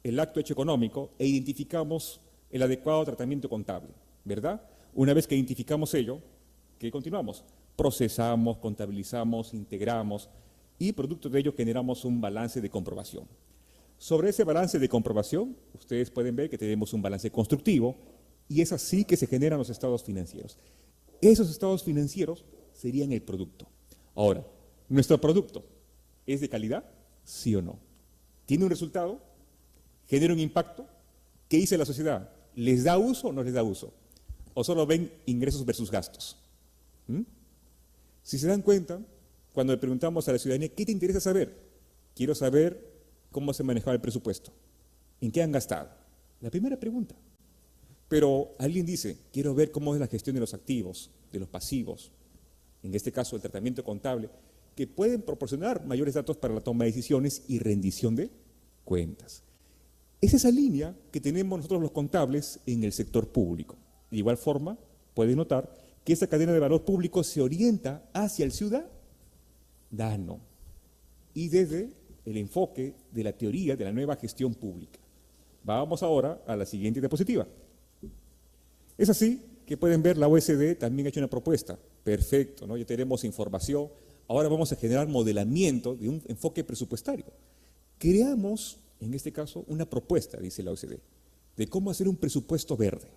el acto hecho económico e identificamos el adecuado tratamiento contable, ¿verdad? Una vez que identificamos ello, ¿qué continuamos? Procesamos, contabilizamos, integramos y producto de ello generamos un balance de comprobación. Sobre ese balance de comprobación, ustedes pueden ver que tenemos un balance constructivo y es así que se generan los estados financieros. Esos estados financieros serían el producto. Ahora, ¿nuestro producto es de calidad? ¿Sí o no? ¿Tiene un resultado? ¿Genera un impacto? ¿Qué dice la sociedad? ¿Les da uso o no les da uso? ¿O solo ven ingresos versus gastos? ¿Mm? Si se dan cuenta, cuando le preguntamos a la ciudadanía, ¿qué te interesa saber? Quiero saber cómo se manejaba el presupuesto, en qué han gastado. La primera pregunta. Pero alguien dice, quiero ver cómo es la gestión de los activos, de los pasivos, en este caso el tratamiento contable, que pueden proporcionar mayores datos para la toma de decisiones y rendición de cuentas. Es esa línea que tenemos nosotros los contables en el sector público. De igual forma, pueden notar que esta cadena de valor público se orienta hacia el ciudadano y desde el enfoque de la teoría de la nueva gestión pública. Vamos ahora a la siguiente diapositiva. Es así que pueden ver la OSD también ha hecho una propuesta. Perfecto, ¿no? Ya tenemos información. Ahora vamos a generar modelamiento de un enfoque presupuestario. Creamos, en este caso, una propuesta, dice la OSD, de cómo hacer un presupuesto verde.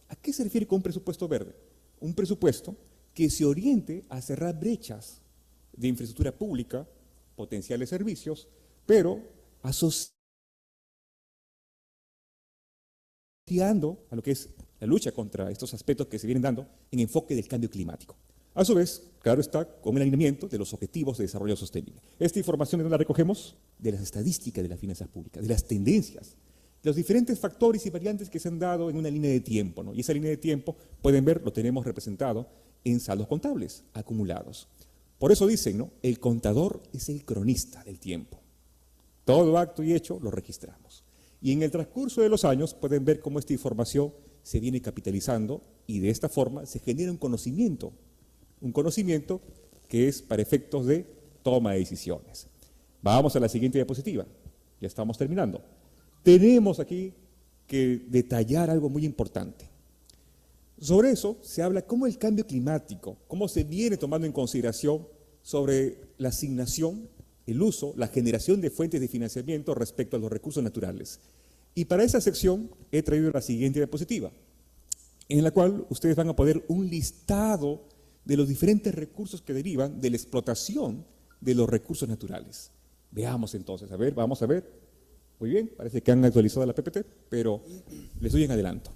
¿A qué se refiere con un presupuesto verde? Un presupuesto que se oriente a cerrar brechas de infraestructura pública, potenciales servicios, pero asociando a lo que es la lucha contra estos aspectos que se vienen dando en enfoque del cambio climático. A su vez, claro está, con el alineamiento de los objetivos de desarrollo sostenible. Esta información, ¿de dónde la recogemos? De las estadísticas de las finanzas públicas, de las tendencias, de los diferentes factores y variantes que se han dado en una línea de tiempo, ¿no? Y esa línea de tiempo, pueden ver, lo tenemos representado en saldos contables acumulados. Por eso dicen, ¿no? El contador es el cronista del tiempo. Todo acto y hecho lo registramos. Y en el transcurso de los años pueden ver cómo esta información se viene capitalizando y de esta forma se genera un conocimiento que es para efectos de toma de decisiones. Vamos a la siguiente diapositiva, ya estamos terminando. Tenemos aquí que detallar algo muy importante. Sobre eso se habla cómo el cambio climático, cómo se viene tomando en consideración sobre la asignación, el uso, la generación de fuentes de financiamiento respecto a los recursos naturales. Y para esa sección he traído la siguiente diapositiva, en la cual ustedes van a poner un listado de los diferentes recursos que derivan de la explotación de los recursos naturales. Veamos entonces, vamos a ver. Muy bien, parece que han actualizado la PPT, pero les doy en adelanto.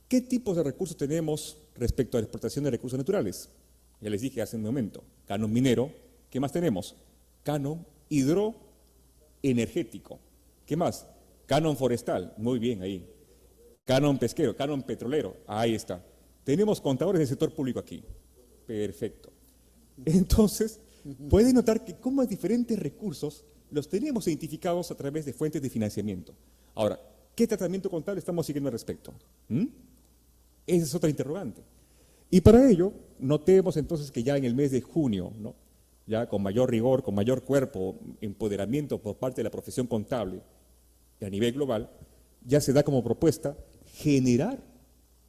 ¿Qué tipos de recursos tenemos respecto a la explotación de recursos naturales? Ya les dije hace un momento, canon minero. ¿Qué más tenemos? Canon hidroenergético. ¿Qué más? Canon forestal, muy bien ahí. Canon pesquero, canon petrolero, ahí está. Tenemos contadores del sector público aquí. Perfecto. Entonces, pueden notar que como diferentes recursos los tenemos identificados a través de fuentes de financiamiento. Ahora, ¿qué tratamiento contable estamos siguiendo al respecto? Esa es otra interrogante. Y para ello, notemos entonces que ya en el mes de junio, ¿no?, ya con mayor rigor, con mayor cuerpo, empoderamiento por parte de la profesión contable y a nivel global, ya se da como propuesta generar,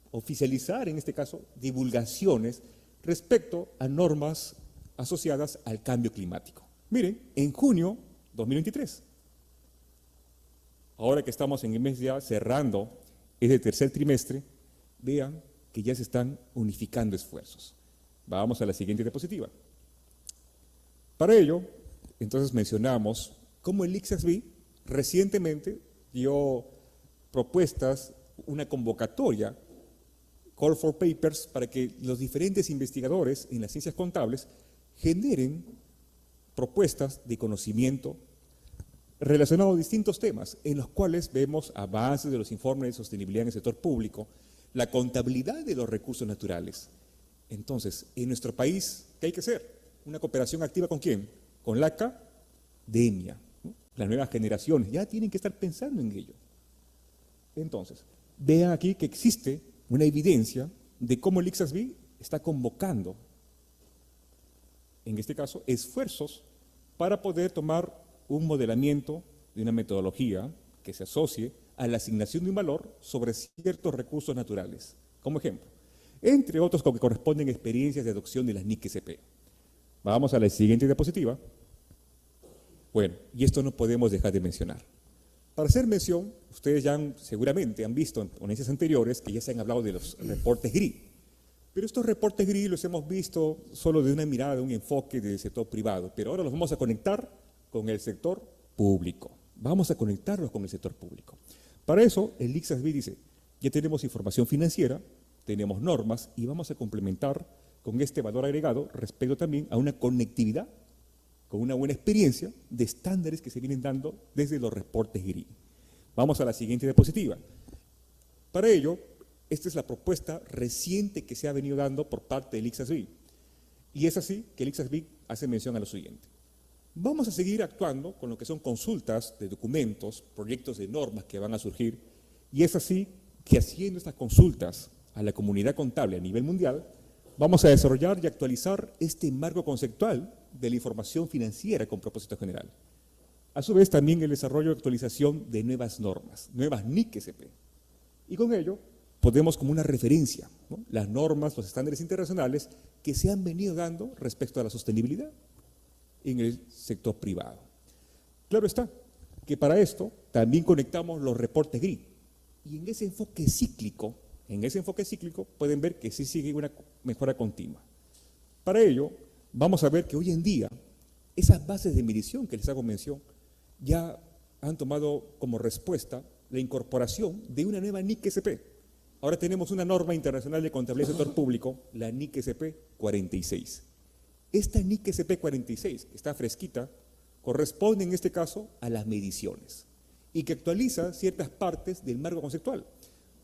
oficializar en este caso, divulgaciones respecto a normas asociadas al cambio climático. Miren, en junio 2023, ahora que estamos en el mes ya cerrando ese tercer trimestre, vean que ya se están unificando esfuerzos. Vamos a la siguiente diapositiva. Para ello, entonces mencionamos cómo el ICSASB recientemente dio propuestas, una convocatoria, call for papers, para que los diferentes investigadores en las ciencias contables generen propuestas de conocimiento relacionados a distintos temas, en los cuales vemos avances de los informes de sostenibilidad en el sector público, la contabilidad de los recursos naturales. Entonces, en nuestro país, ¿qué hay que hacer? Una cooperación activa ¿con quién? Con la academia, ¿no? Las nuevas generaciones ya tienen que estar pensando en ello. Entonces, vean aquí que existe una evidencia de cómo el ICSASB está convocando, en este caso, esfuerzos para poder tomar un modelamiento de una metodología que se asocie a la asignación de un valor sobre ciertos recursos naturales, como ejemplo, entre otros que corresponden a experiencias de adopción de las NIC-SP. Vamos a la siguiente diapositiva. Bueno, y esto no podemos dejar de mencionar. Para hacer mención, ustedes ya seguramente han visto en ponencias anteriores que ya se han hablado de los reportes GRI, pero estos reportes GRI los hemos visto solo de una mirada, de un enfoque del sector privado, pero ahora los vamos a conectar con el sector público. Vamos a conectarlos con el sector público. Para eso, el ICSASB dice, ya tenemos información financiera, tenemos normas y vamos a complementar con este valor agregado respecto también a una conectividad con una buena experiencia de estándares que se vienen dando desde los reportes GRI. Vamos a la siguiente diapositiva. Para ello, esta es la propuesta reciente que se ha venido dando por parte del ICSASB. Y es así que el ICSASB hace mención a lo siguiente. Vamos a seguir actuando con lo que son consultas de documentos, proyectos de normas que van a surgir, y es así que haciendo estas consultas a la comunidad contable a nivel mundial, vamos a desarrollar y actualizar este marco conceptual de la información financiera con propósito general. A su vez, también el desarrollo y actualización de nuevas normas, nuevas NIC-SP. Y con ello, podemos como una referencia, ¿no?, las normas, los estándares internacionales que se han venido dando respecto a la sostenibilidad en el sector privado. Claro está que para esto también conectamos los reportes GRI. Y en ese enfoque cíclico, pueden ver que sí sigue una mejora continua. Para ello, vamos a ver que hoy en día, esas bases de medición que les hago mención, ya han tomado como respuesta la incorporación de una nueva NIC-SP. Ahora tenemos una norma internacional de contabilidad del sector público, la NIC-SP 46. Esta NIC-SP 46, que está fresquita, corresponde en este caso a las mediciones y que actualiza ciertas partes del marco conceptual.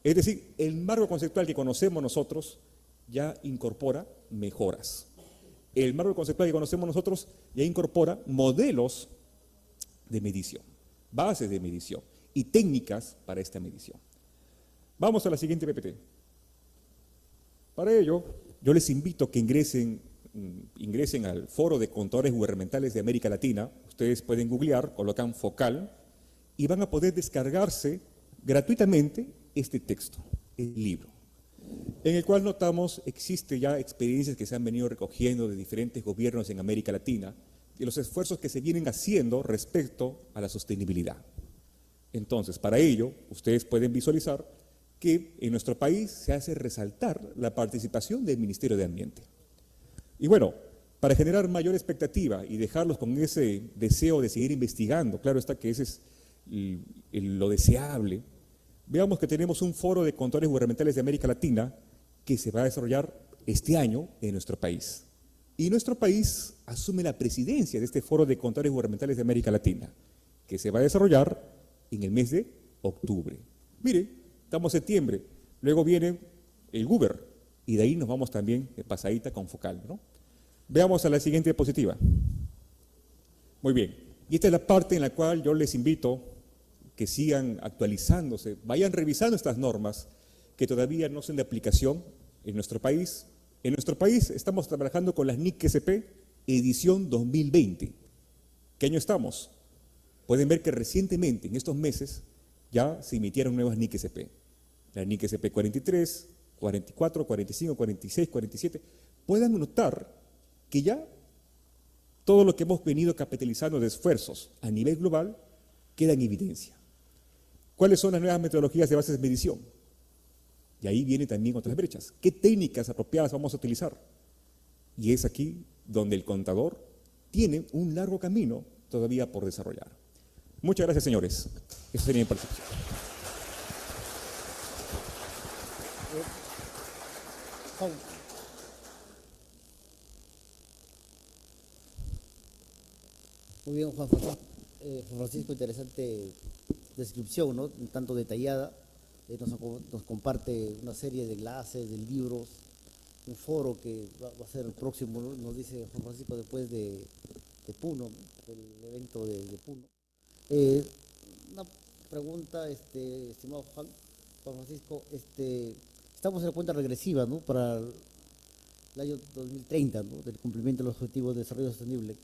Es decir, el marco conceptual que conocemos nosotros ya incorpora mejoras. El marco conceptual que conocemos nosotros ya incorpora modelos de medición, bases de medición y técnicas para esta medición. Vamos a la siguiente PPT. Para ello, yo les invito a que ingresen al Foro de Contadores Gubernamentales de América Latina. Ustedes pueden googlear, colocan FOCAL y van a poder descargarse gratuitamente este texto, el libro, en el cual notamos existe ya experiencias que se han venido recogiendo de diferentes gobiernos en América Latina y los esfuerzos que se vienen haciendo respecto a la sostenibilidad. Entonces, para ello, ustedes pueden visualizar que en nuestro país se hace resaltar la participación del Ministerio de Ambiente. Y bueno, para generar mayor expectativa y dejarlos con ese deseo de seguir investigando, claro está que ese es lo deseable, veamos que tenemos un foro de contadores gubernamentales de América Latina que se va a desarrollar este año en nuestro país. Y nuestro país asume la presidencia de este foro de contadores gubernamentales de América Latina, que se va a desarrollar en el mes de octubre. Mire, estamos en septiembre, luego viene el GUBER, y de ahí nos vamos también de pasadita con FOCAL, ¿no? Veamos a la siguiente diapositiva. Muy bien, y esta es la parte en la cual yo les invito que sigan actualizándose, vayan revisando estas normas que todavía no son de aplicación en nuestro país, En nuestro país estamos trabajando con las NIC-SP edición 2020. ¿Qué año estamos? Pueden ver que recientemente, en estos meses, ya se emitieron nuevas NIC-SP. La NIC-SP 43, 44, 45, 46, 47. Puedan notar que ya todo lo que hemos venido capitalizando de esfuerzos a nivel global queda en evidencia. ¿Cuáles son las nuevas metodologías de bases de medición? Y ahí vienen también otras brechas. ¿Qué técnicas apropiadas vamos a utilizar? Y es aquí donde el contador tiene un largo camino todavía por desarrollar. Muchas gracias, señores. Esa sería mi participación. Muy bien, Juan Francisco. Juan Francisco, interesante descripción, ¿no? Un tanto detallada. Nos comparte una serie de enlaces, de libros, un foro que va a ser el próximo, ¿no? Nos dice Juan Francisco, después de Puno, ¿no? El evento de Puno. Una pregunta, estimado Juan Francisco, estamos en la cuenta regresiva, ¿no? Para el año 2030, ¿no? Del cumplimiento de los Objetivos de Desarrollo Sostenible.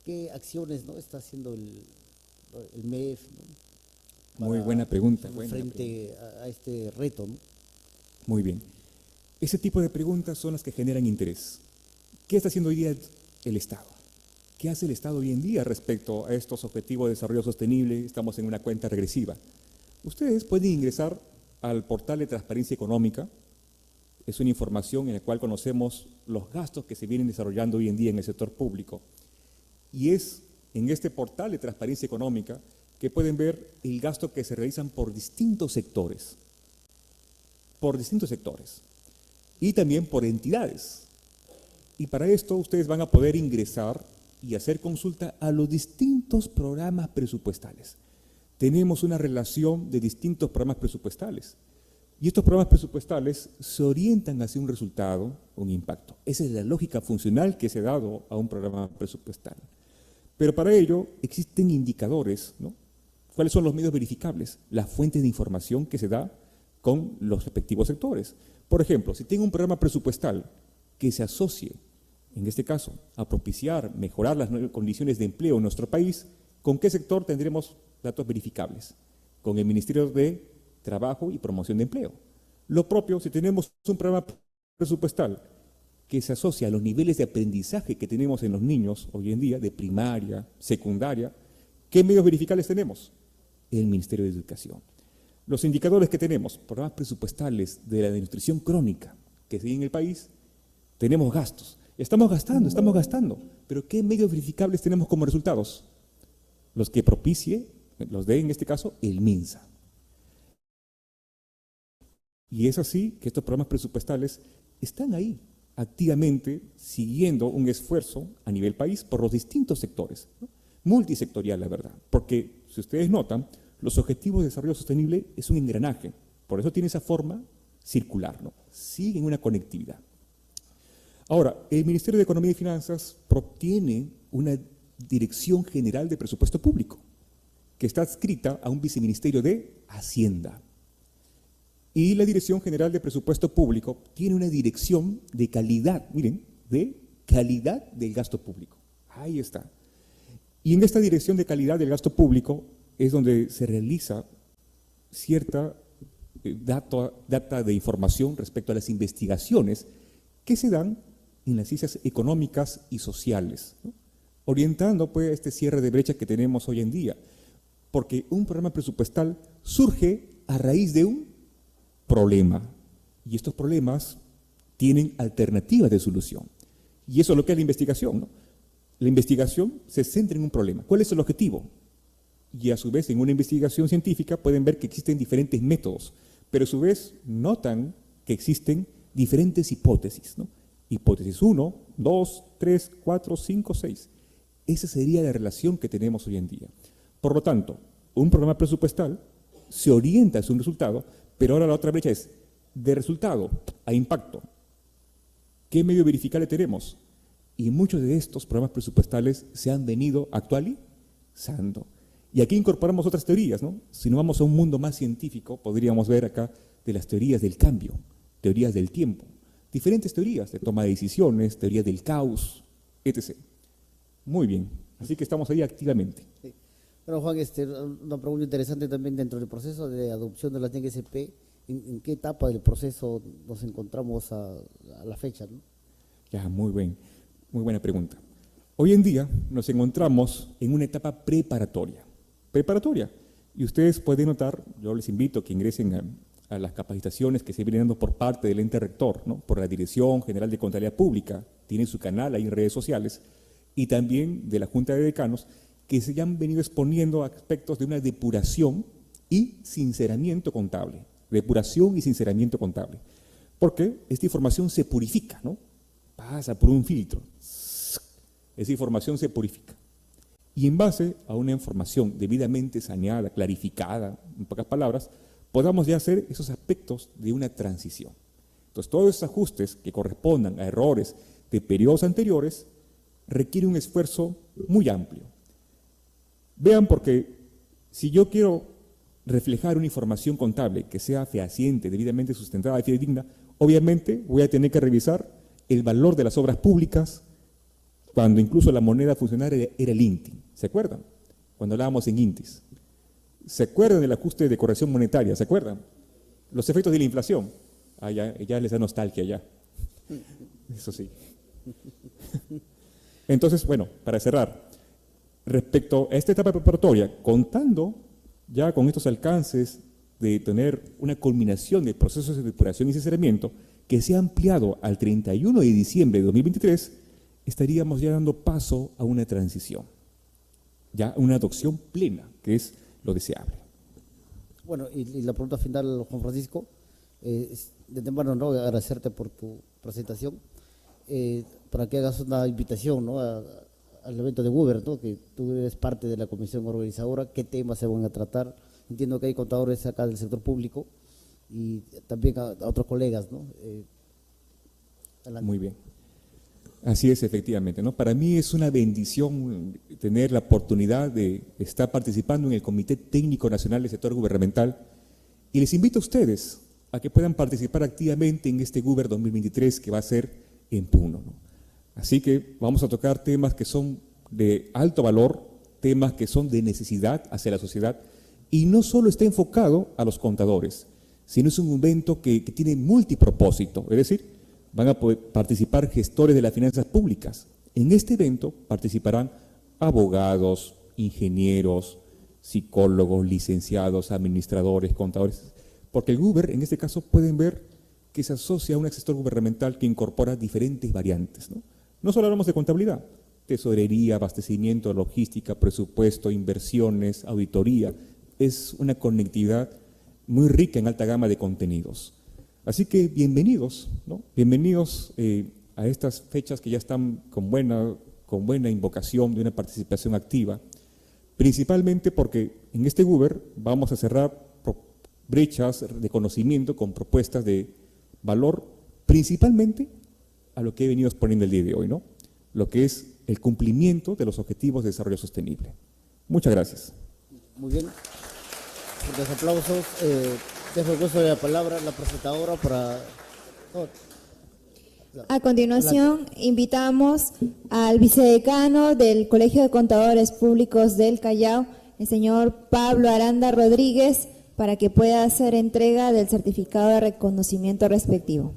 ¿Qué acciones, ¿no? está haciendo el MEF, ¿no? Muy buena pregunta. Frente a este reto, ¿no? Muy bien. Ese tipo de preguntas son las que generan interés. ¿Qué está haciendo hoy día el Estado? ¿Qué hace el Estado hoy en día respecto a estos objetivos de desarrollo sostenible? Estamos en una cuenta regresiva. Ustedes pueden ingresar al portal de Transparencia Económica. Es una información en la cual conocemos los gastos que se vienen desarrollando hoy en día en el sector público. Y es en este portal de Transparencia Económica que pueden ver el gasto que se realizan por distintos sectores. Y también por entidades. Y para esto ustedes van a poder ingresar y hacer consulta a los distintos programas presupuestales. Tenemos una relación de distintos programas presupuestales. Y estos programas presupuestales se orientan hacia un resultado, un impacto. Esa es la lógica funcional que se ha dado a un programa presupuestal. Pero para ello existen indicadores, ¿no? ¿Cuáles son los medios verificables? Las fuentes de información que se da con los respectivos sectores. Por ejemplo, si tengo un programa presupuestal que se asocie, en este caso, a propiciar, mejorar las condiciones de empleo en nuestro país, ¿con qué sector tendremos datos verificables? Con el Ministerio de Trabajo y Promoción de Empleo. Lo propio, si tenemos un programa presupuestal que se asocia a los niveles de aprendizaje que tenemos en los niños hoy en día, de primaria, secundaria, ¿qué medios verificables tenemos? El Ministerio de Educación. Los indicadores que tenemos, programas presupuestales de la desnutrición crónica que sigue en el país, tenemos gastos. Estamos gastando, pero ¿qué medios verificables tenemos como resultados? Los que propicie, los de en este caso, el MINSA. Y es así que estos programas presupuestales están ahí, activamente siguiendo un esfuerzo a nivel país por los distintos sectores, ¿no? Multisectorial, la verdad, porque si ustedes notan, los objetivos de desarrollo sostenible es un engranaje, por eso tiene esa forma circular, ¿no? Siguen una conectividad. Ahora, el Ministerio de Economía y Finanzas tiene una Dirección General de Presupuesto Público, que está adscrita a un viceministerio de Hacienda. Y la Dirección General de Presupuesto Público tiene una dirección de calidad, miren, de calidad del gasto público. Ahí está. Y en esta dirección de calidad del gasto público es donde se realiza cierta data de información respecto a las investigaciones que se dan en las ciencias económicas y sociales, ¿no? Orientando pues este cierre de brecha que tenemos hoy en día, porque un programa presupuestal surge a raíz de un problema, y estos problemas tienen alternativas de solución. Y eso es lo que es la investigación, ¿no? La investigación se centra en un problema. ¿Cuál es el objetivo? Y a su vez, en una investigación científica pueden ver que existen diferentes métodos, pero a su vez notan que existen diferentes hipótesis, ¿no? Hipótesis 1, 2, 3, 4, 5, 6. Esa sería la relación que tenemos hoy en día. Por lo tanto, un programa presupuestal se orienta hacia un resultado, pero ahora la otra brecha es de resultado a impacto. ¿Qué medio verificable tenemos? Y muchos de estos programas presupuestales se han venido actualizando. Y aquí incorporamos otras teorías, ¿no? Si no vamos a un mundo más científico, podríamos ver acá de las teorías del cambio, teorías del tiempo, diferentes teorías de toma de decisiones, teoría del caos, etc. Muy bien, así que estamos ahí activamente. Sí. Bueno, Juan, una pregunta interesante también dentro del proceso de adopción de la NGSP. ¿En qué etapa del proceso nos encontramos a la fecha, ¿no? Ya, muy buena pregunta. Hoy en día nos encontramos en una etapa preparatoria. Y ustedes pueden notar, yo les invito a que ingresen a las capacitaciones que se vienen dando por parte del ente rector, ¿no? Por la Dirección General de Contabilidad Pública, tienen su canal ahí en redes sociales, y también de la Junta de Decanos, que se han venido exponiendo aspectos de una depuración y sinceramiento contable. Depuración y sinceramiento contable. Porque esta información se purifica, ¿no? Pasa por un filtro. Esa información se purifica. Y en base a una información debidamente saneada, clarificada, en pocas palabras, podamos ya hacer esos aspectos de una transición. Entonces, todos esos ajustes que correspondan a errores de periodos anteriores requieren un esfuerzo muy amplio. Vean, porque si yo quiero reflejar una información contable que sea fehaciente, debidamente sustentada y fidedigna, obviamente voy a tener que revisar el valor de las obras públicas, cuando incluso la moneda funcionaria era el INTI. ¿Se acuerdan? Cuando hablábamos en INTIs. ¿Se acuerdan del ajuste de corrección monetaria? ¿Se acuerdan? Los efectos de la inflación. Ya les da nostalgia ya. Eso sí. Entonces, bueno, para cerrar, respecto a esta etapa preparatoria, contando ya con estos alcances de tener una culminación de procesos de depuración y sinceramiento que se ha ampliado al 31 de diciembre de 2023, estaríamos ya dando paso a una transición, ya una adopción plena, que es lo deseable. Bueno, y la pregunta final, Juan Francisco, de temprano, ¿no?, agradecerte por tu presentación, para que hagas una invitación, ¿no?, al evento de Uber, ¿no?, que tú eres parte de la comisión organizadora, qué temas se van a tratar. Entiendo que hay contadores acá del sector público y también a otros colegas, ¿no? Muy bien. Así es, efectivamente, ¿no? Para mí es una bendición tener la oportunidad de estar participando en el Comité Técnico Nacional del Sector Gubernamental, y les invito a ustedes a que puedan participar activamente en este Guber 2023 que va a ser en Puno, ¿no? Así que vamos a tocar temas que son de alto valor, temas que son de necesidad hacia la sociedad, y no solo está enfocado a los contadores, sino es un evento que tiene multipropósito, es decir, van a poder participar gestores de las finanzas públicas. En este evento participarán abogados, ingenieros, psicólogos, licenciados, administradores, contadores, porque el Guber, en este caso, pueden ver que se asocia a un sector gubernamental que incorpora diferentes variantes, ¿no? No solo hablamos de contabilidad, tesorería, abastecimiento, logística, presupuesto, inversiones, auditoría. Es una conectividad muy rica en alta gama de contenidos. Así que bienvenidos, ¿no? Bienvenidos a estas fechas que ya están con buena invocación de una participación activa, principalmente porque en este Guber vamos a cerrar brechas de conocimiento con propuestas de valor, principalmente a lo que he venido exponiendo el día de hoy, ¿no? Lo que es el cumplimiento de los objetivos de desarrollo sostenible. Muchas gracias. Muy bien. Muchos aplausos. Dejo el uso de la palabra la presentadora para... A continuación, invitamos al vicedecano del Colegio de Contadores Públicos del Callao, el señor Pablo Aranda Rodríguez, para que pueda hacer entrega del certificado de reconocimiento respectivo.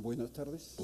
Buenas tardes.